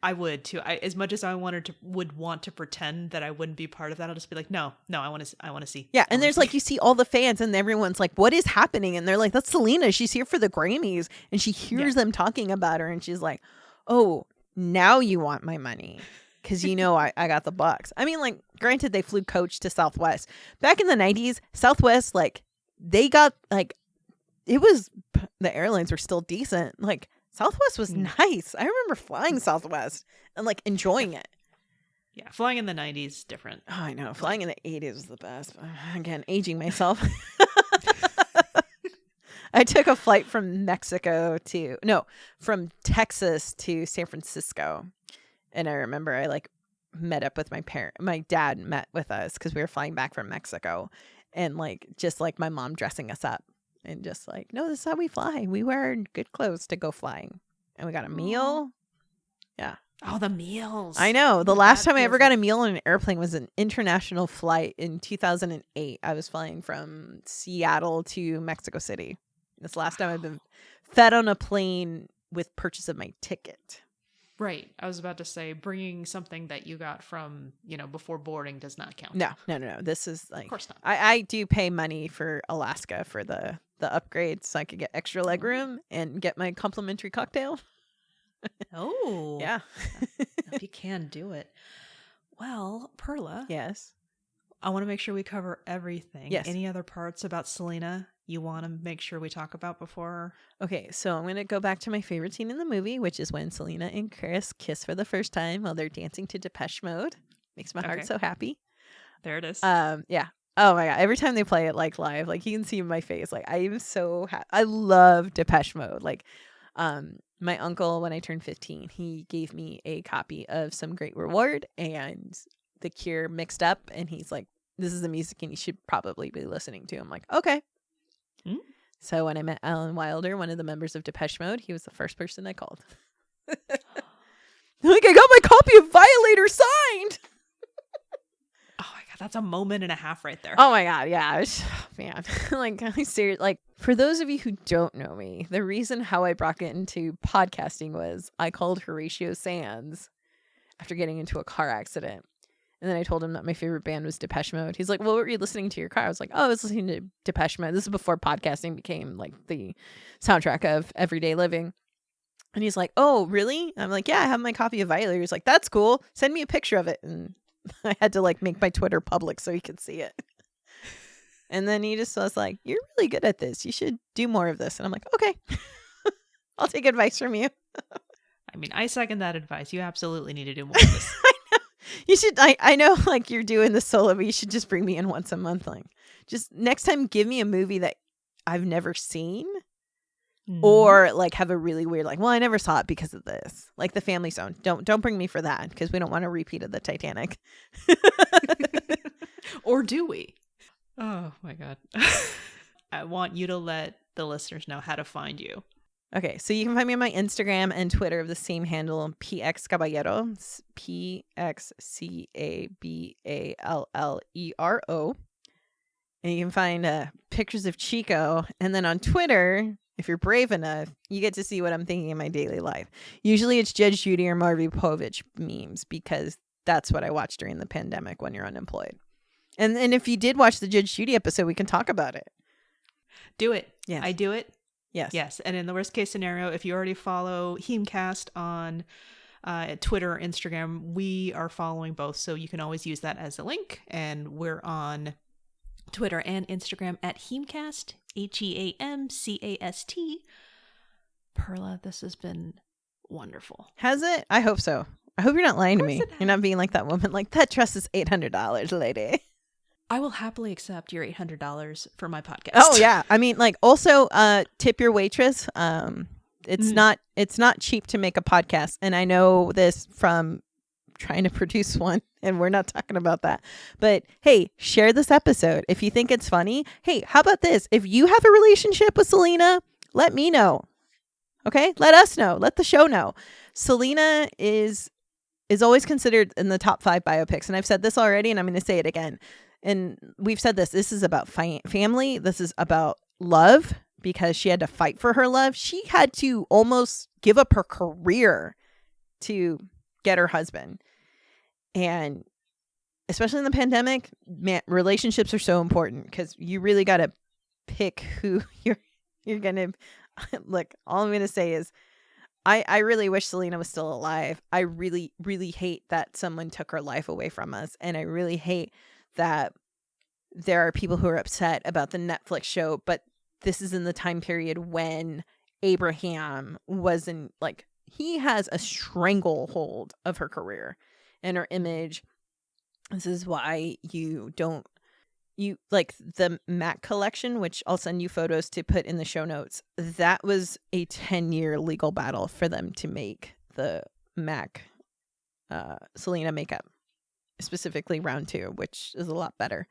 I would too. As much as I would want to pretend that I wouldn't be part of that, I'll just be like, no, I want to see. Yeah, and there's like, you see all the fans, and everyone's like, what is happening? And they're like, that's Selena. She's here for the Grammys, and she hears them talking about her, and she's like, oh, now you want my money because I got the bucks. I mean, like, granted, they flew coach to Southwest back in the 90s. Southwest, like, they got like, the airlines were still decent, like. Southwest was nice. I remember flying Southwest and like enjoying it. Yeah, flying in the 90s, different. Oh, I know. Flying in the 80s was the best. Again, aging myself. I took a flight from Texas to San Francisco. And I remember I like met up with my dad met with us because we were flying back from Mexico. And like, just like my mom dressing us up. And just like, no, this is how we fly. We wear good clothes to go flying. And we got a meal. Yeah. Oh, the meals. I know. The last time I ever got a meal on an airplane was an international flight in 2008. I was flying from Seattle to Mexico City. That's the last time I've been fed on a plane with purchase of my ticket. Right. I was about to say, bringing something that you got from, before boarding does not count. No. This is like, of course not. I do pay money for Alaska for the upgrades so I could get extra leg room and get my complimentary cocktail. Oh. Yeah. If you can do it. Well, Perla. Yes. I want to make sure we cover everything. Yes. Any other parts about Selena you want to make sure we talk about before? Okay, so I'm going to go back to my favorite scene in the movie, which is when Selena and Chris kiss for the first time while they're dancing to Depeche Mode. Makes my heart so happy. There it is. Yeah. Oh my God. Every time they play it like live, like you can see my face. Like I am so happy. I love Depeche Mode. Like my uncle, when I turned 15, he gave me a copy of Some Great Reward and The Cure mixed up. And he's like, this is the music and you should probably be listening to. I'm like, okay. So when I met Alan Wilder, one of the members of Depeche Mode, he was the first person I called. Like, I got my copy of Violator signed. Oh my God, that's a moment and a half right there. Oh my God, yeah, man. Like, I'm serious. Like, for those of you who don't know me, the reason how I brought it into podcasting was I called Horatio Sands after getting into a car accident. And then I told him that my favorite band was Depeche Mode. He's like, well, what were you listening to in your car? I was like, oh, I was listening to Depeche Mode. This is before podcasting became like the soundtrack of everyday living. And he's like, oh, really? I'm like, yeah, I have my copy of Violet. He's like, that's cool. Send me a picture of it. And I had to like make my Twitter public so he could see it. And then he just was like, you're really good at this. You should do more of this. And I'm like, okay, I'll take advice from you. I mean, I second that advice. You absolutely need to do more of this. I know. You should. I know like you're doing the solo, but you should just bring me in once a month. Like just next time, give me a movie that I've never seen. Or like have a really weird like, well, I never saw it because of this. Like The Family Zone. Don't bring me for that because we don't want a repeat of the Titanic. Or do we? Oh my God. I want you to let the listeners know how to find you. Okay, so you can find me on my Instagram and Twitter of the same handle, PX Caballero. It's PXCABALLERO. And you can find pictures of Chico. And then on Twitter, if you're brave enough, you get to see what I'm thinking in my daily life. Usually it's Judge Judy or Marvy Povich memes because that's what I watched during the pandemic when you're unemployed. And if you did watch the Judge Judy episode, we can talk about it. Do it. Yes. I do it. Yes. Yes. And in the worst case scenario, if you already follow HEAMCast on Twitter or Instagram, we are following both. So you can always use that as a link. And we're on Twitter and Instagram at HEAMCast, HEAMCAST. Perla, this has been wonderful. Has it? I hope so. I hope you're not lying to me. You're not being like that woman. Like, that dress is $800, lady. I will happily accept your $800 for my podcast. Oh yeah. I mean, like, also tip your waitress. It's not cheap to make a podcast. And I know this from trying to produce one, and we're not talking about that. But hey, share this episode. If you think it's funny, hey, how about this? If you have a relationship with Selena, let me know. Okay? Let us know. Let the show know. Selena is always considered in the top 5 biopics. And I've said this already, and I'm going to say it again. And we've said this. This is about family. This is about love, because she had to fight for her love. She had to almost give up her career to get her husband. And especially in the pandemic, man, relationships are so important because you really got to pick who you're going to look. All I'm going to say is I really wish Selena was still alive. I really, really hate that someone took her life away from us. And I really hate that there are people who are upset about the Netflix show, but this is in the time period when Abraham wasn't like, he has a stranglehold of her career and her image. This is why you like the Mac collection, which I'll send you photos to put in the show notes. That was a 10-year legal battle for them to make the Mac Selena makeup, specifically round 2, which is a lot better.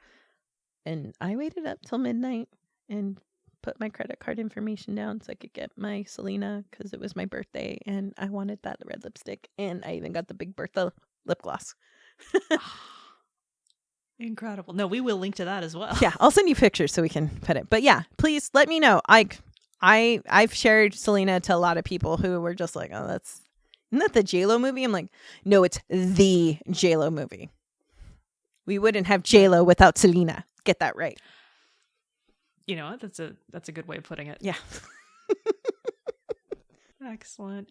And I waited up till midnight and put my credit card information down so I could get my Selena because it was my birthday and I wanted that red lipstick. And I even got the Big Bertha lip gloss. Incredible. No, we will link to that as well. Yeah, I'll send you pictures so we can put it. But yeah, please let me know. I've shared Selena to a lot of people who were just like, oh, isn't that the J-Lo movie? I'm like, no, it's the J-Lo movie. We wouldn't have J-Lo without Selena. Get that right. You know what? That's a good way of putting it. Yeah. Excellent.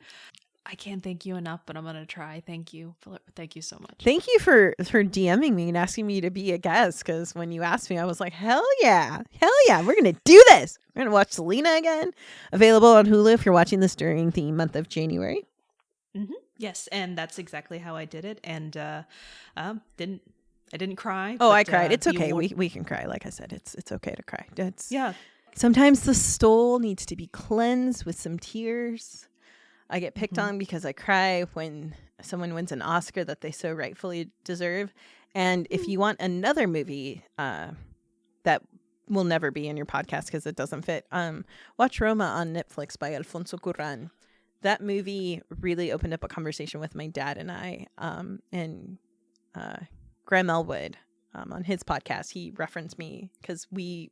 I can't thank you enough, but I'm going to try. Thank you. Thank you so much. Thank you for DMing me and asking me to be a guest, because when you asked me, I was like, hell yeah. We're going to do this. We're going to watch Selena again. Available on Hulu if you're watching this during the month of January. Mm-hmm. Yes, and that's exactly how I did it. And I didn't cry. Oh, I cried. It's okay. We can cry. Like I said, it's okay to cry. Yeah. Sometimes the soul needs to be cleansed with some tears. I get picked on because I cry when someone wins an Oscar that they so rightfully deserve. And if you want another movie that will never be in your podcast because it doesn't fit, watch Roma on Netflix by Alfonso Cuarón. That movie really opened up a conversation with my dad and I. And Graham Elwood, on his podcast, he referenced me because we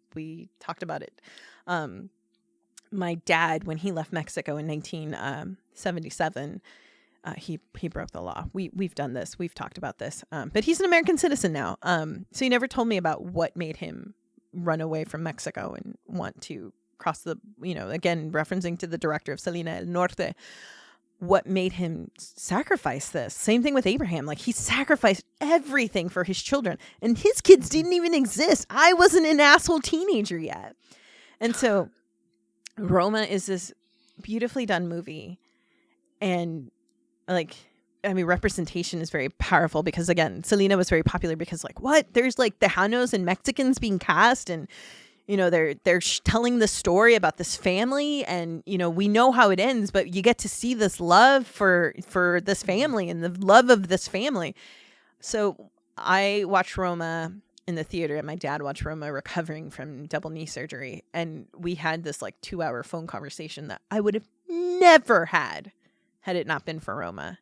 talked about it. My dad, when he left Mexico in 1977, he broke the law. We've done this. We've talked about this. But he's an American citizen now. So he never told me about what made him run away from Mexico and want to cross the, again, referencing to the director of Selena El Norte. what made him sacrifice this. Same thing with Abraham. Like, he sacrificed everything for his children, and his kids didn't even exist. I wasn't an asshole teenager yet. And so Roma is this beautifully done movie. And like, I mean, representation is very powerful because, again, Selena was very popular because, like, what? There's like Tejanos and Mexicans being cast, and you know, they're telling the story about this family, and you know, we know how it ends, but you get to see this love for this family and the love of this family. So I watched Roma in the theater, and my dad watched Roma recovering from double knee surgery, and we had this like 2-hour phone conversation that I would have never had it not been for Roma.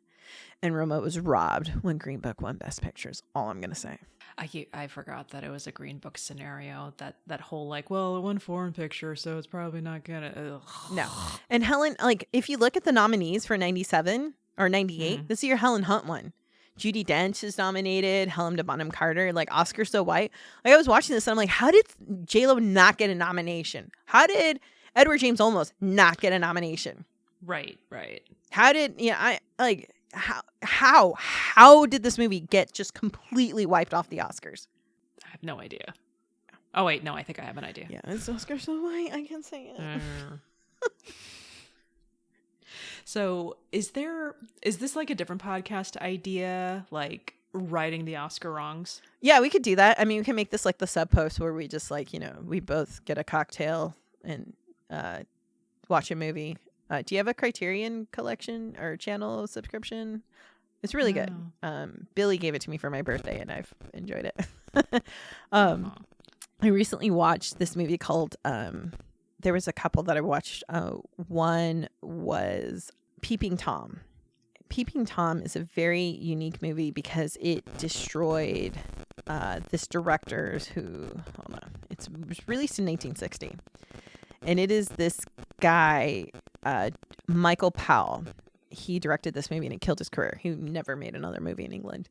And Roma was robbed when Green Book won Best Picture, is all I'm going to say. I forgot that it was a Green Book scenario. That whole like, well, it won foreign picture, so it's probably not gonna. No. And Helen, like, if you look at the nominees for 97 or 98, this year Helen Hunt won. Judi Dench is nominated. Helena Bonham Carter, like Oscar So White. Like, I was watching this and I'm like, how did J-Lo not get a nomination? How did Edward James Olmos not get a nomination? Right. How did how did this movie get just completely wiped off the Oscars? I have no idea. Oh wait, no, I think I have an idea. Yeah, it's Oscar So White. I can't say it. So is this like a different podcast idea, like righting the Oscar wrongs? Yeah, we could do that. I mean, we can make this like the sub post where we just like, you know, we both get a cocktail and watch a movie. Do you have a Criterion collection or channel subscription? It's really good. Billy gave it to me for my birthday, and I've enjoyed it. I recently watched this movie called, there was a couple that I watched. One was Peeping Tom. Peeping Tom is a very unique movie because it destroyed this director it was released in 1960. And it is this guy, Michael Powell. He directed this movie and it killed his career. He never made another movie in England.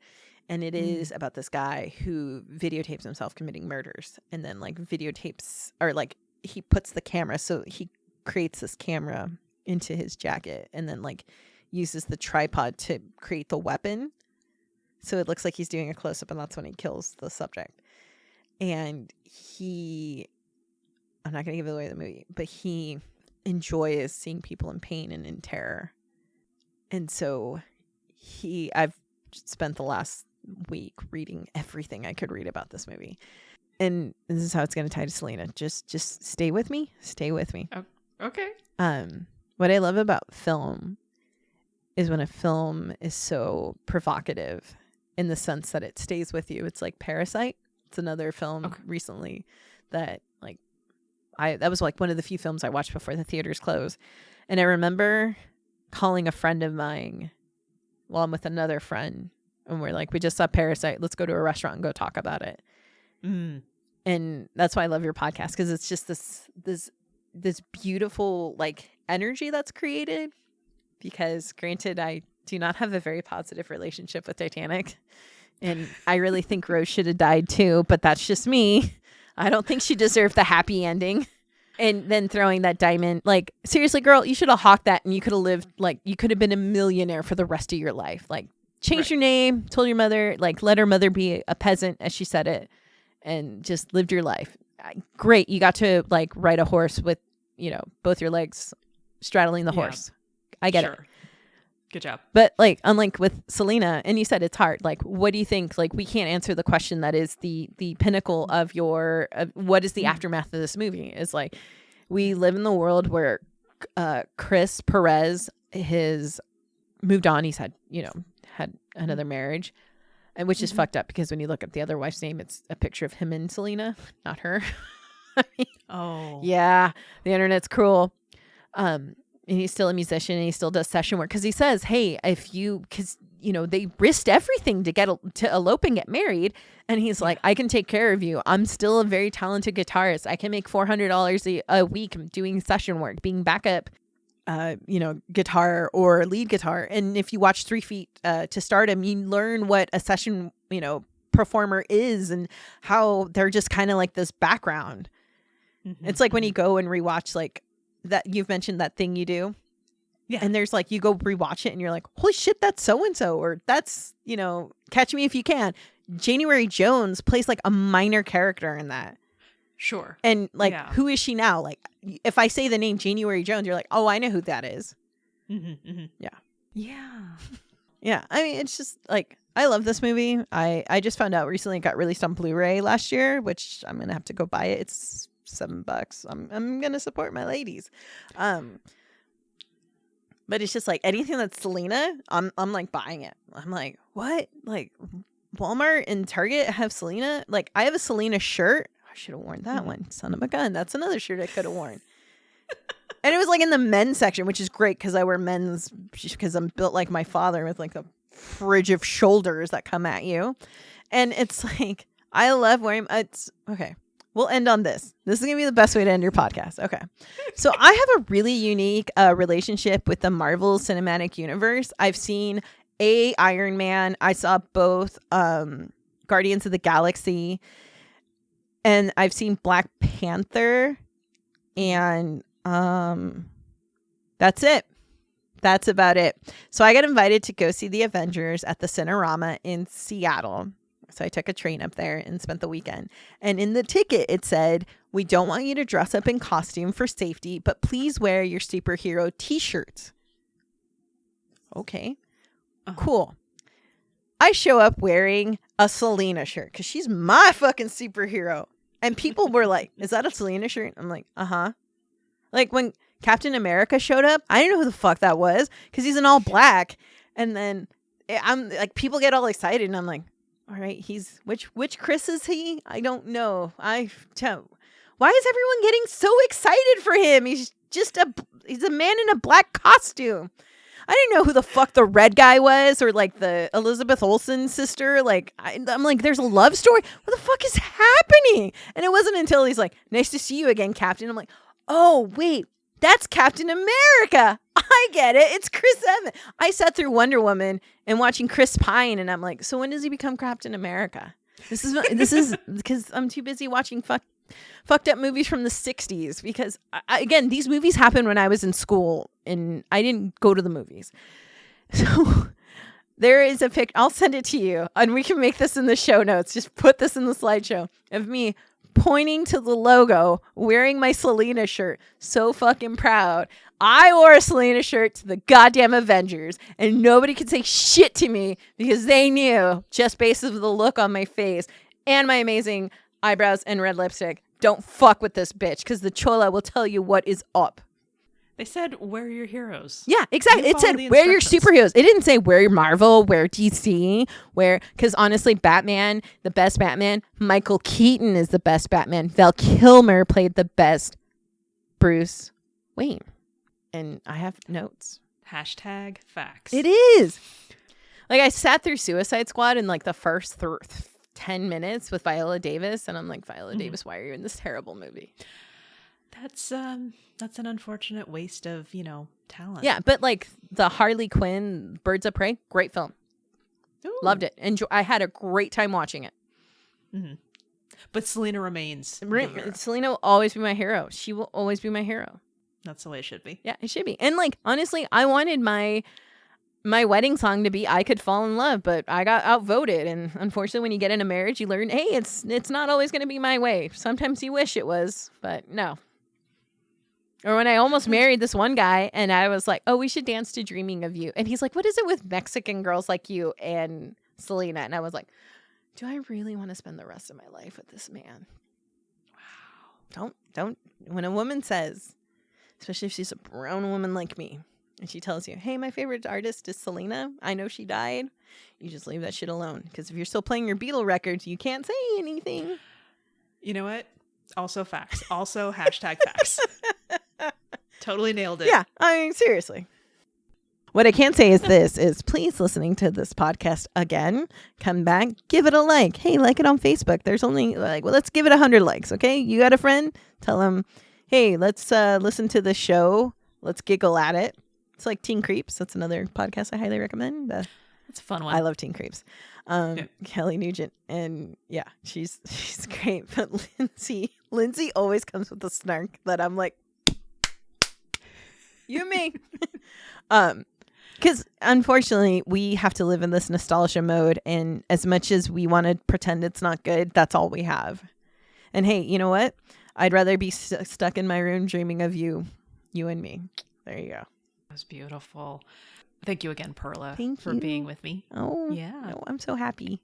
And it is about this guy who videotapes himself committing murders, and then like videotapes, or like he puts the camera. So he creates this camera into his jacket and then like uses the tripod to create the weapon. So it looks like he's doing a close up, and that's when he kills the subject. And I'm not going to give away the movie, but he enjoys seeing people in pain and in terror. And so I've spent the last week reading everything I could read about this movie. And this is how it's going to tie to Selena. Just stay with me. Stay with me. Oh, okay. What I love about film is when a film is so provocative in the sense that it stays with you. It's like Parasite. It's another film recently that like that was like one of the few films I watched before the theaters closed. And I remember calling a friend of mine while I'm with another friend, and we're like, we just saw Parasite. Let's go to a restaurant and go talk about it. And that's why I love your podcast, because it's just this beautiful like energy that's created. Because granted, I do not have a very positive relationship with Titanic, and I really think Rose should have died too, but that's just me. I don't think she deserved the happy ending. And then throwing that diamond, like, seriously, girl, you should have hawked that and you could have lived, like, you could have been a millionaire for the rest of your life. Like, change your name, told your mother, like, let her mother be a peasant, as she said it, and just lived your life. Great. You got to, like, ride a horse with, you know, both your legs straddling the horse. I get it. Good job. But like, unlike with Selena, and you said it's hard. Like, what do you think? Like, we can't answer the question that is the pinnacle of your, what is the aftermath of this movie? Is like, we live in the world where Chris Perez has moved on. He's had another marriage, and which is fucked up because when you look up the other wife's name, it's a picture of him and Selena, not her. Yeah, the internet's cruel. And he's still a musician, and he still does session work, because he says, hey, because they risked everything to elope and get married. And he's like, I can take care of you. I'm still a very talented guitarist. I can make $400 a week doing session work, being backup, guitar or lead guitar. And if you watch 3 Feet to Stardom, you learn what a session, performer is and how they're just kind of like this background. It's like when you go and rewatch like that, you've mentioned That Thing You Do. Yeah. And there's like, you go rewatch it and you're like, holy shit, that's so-and-so. Or that's, Catch Me If You Can. January Jones plays like a minor character in that. Sure. And like, who is she now? Like, if I say the name January Jones, you're like, oh, I know who that is. Mm-hmm, mm-hmm. Yeah. Yeah. Yeah. I mean, it's just like, I love this movie. I just found out recently it got released on Blu-ray last year, which I'm going to have to go buy it. It's $7. I'm going to support my ladies. But it's just like anything that's Selena, I'm like buying it. I'm like, what? Like Walmart and Target have Selena? Like I have a Selena shirt. I should have worn that one. Son of a gun. That's another shirt I could have worn. And it was like in the men's section, which is great because I wear men's because I'm built like my father with like the fridge of shoulders that come at you. And it's like, I love wearing it's okay. We'll end on this. This is going to be the best way to end your podcast. Okay. So I have a really unique relationship with the Marvel Cinematic Universe. I've seen Iron Man. I saw both Guardians of the Galaxy. And I've seen Black Panther. And that's it. That's about it. So I got invited to go see the Avengers at the Cinerama in Seattle. So I took a train up there and spent the weekend. And in the ticket, it said, we don't want you to dress up in costume for safety, but please wear your superhero t-shirts. Okay. Cool. I show up wearing a Selena shirt because she's my fucking superhero. And people were like, is that a Selena shirt? I'm like, uh-huh. Like when Captain America showed up, I didn't know who the fuck that was because he's in all black. And then I'm like, people get all excited and I'm like, all right, he's which Chris is he? I don't know. Why is everyone getting so excited for him? He's a man in a black costume. I didn't know who the fuck the red guy was or like the Elizabeth Olsen sister. Like I'm like, there's a love story. What the fuck is happening? And it wasn't until he's like, nice to see you again, Captain. I'm like, oh wait, that's Captain America. I get it. It's Chris Evans. I sat through Wonder Woman and watching Chris Pine, and I'm like, so when does he become Captain America? This is because I'm too busy watching fucked up movies from the 60s. Because again, these movies happened when I was in school, and I didn't go to the movies. So there is a pic. I'll send it to you, and we can make this in the show notes. Just put this in the slideshow of me pointing to the logo, wearing my Selena shirt, so fucking proud. I wore a Selena shirt to the goddamn Avengers, and nobody could say shit to me because they knew, just based on the look on my face and my amazing eyebrows and red lipstick, don't fuck with this bitch because the Chola will tell you what is up. They said, wear your heroes. Yeah, exactly. It said, wear your superheroes. It didn't say, wear your Marvel, wear DC, because honestly, Batman, the best Batman, Michael Keaton is the best Batman. Val Kilmer played the best Bruce Wayne. And I have notes. Hashtag facts. It is. Like, I sat through Suicide Squad in like the first 10 minutes with Viola Davis. And I'm like, Viola Davis, why are you in this terrible movie? That's an unfortunate waste of, talent. Yeah, but like the Harley Quinn Birds of Prey, great film. Ooh. Loved it. I had a great time watching it. Mm-hmm. But Selena remains. Selena will always be my hero. She will always be my hero. That's the way it should be. Yeah, it should be. And like, honestly, I wanted my wedding song to be I Could Fall in Love, but I got outvoted. And unfortunately, when you get in a marriage, you learn, hey, it's not always going to be my way. Sometimes you wish it was, but no. Or when I almost married this one guy and I was like, oh, we should dance to Dreaming of You. And he's like, what is it with Mexican girls like you and Selena? And I was like, do I really want to spend the rest of my life with this man? Wow. Don't. When a woman says, especially if she's a brown woman like me, and she tells you, hey, my favorite artist is Selena, I know she died, you just leave that shit alone. Because if you're still playing your Beatle records, you can't say anything. You know what? Also facts. Also hashtag facts. Totally nailed it. Yeah, I mean, seriously. What I can say is please listening to this podcast again, come back, give it a like. Hey, like it on Facebook. There's only let's give it 100 likes. Okay. You got a friend? Tell them, hey, let's listen to the show. Let's giggle at it. It's like Teen Creeps. That's another podcast I highly recommend. It's a fun one. I love Teen Creeps. Kelly Nugent. And yeah, she's great. But Lindsay always comes with a snark that I'm like, You and me. Because unfortunately, we have to live in this nostalgia mode. And as much as we want to pretend it's not good, that's all we have. And hey, you know what? I'd rather be stuck in my room dreaming of you and me. There you go. That was beautiful. Thank you again, Perla, for you. being with me. Oh, yeah. No, I'm so happy.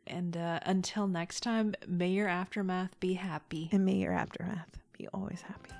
And until next time, may your aftermath be happy. And may your aftermath be always happy.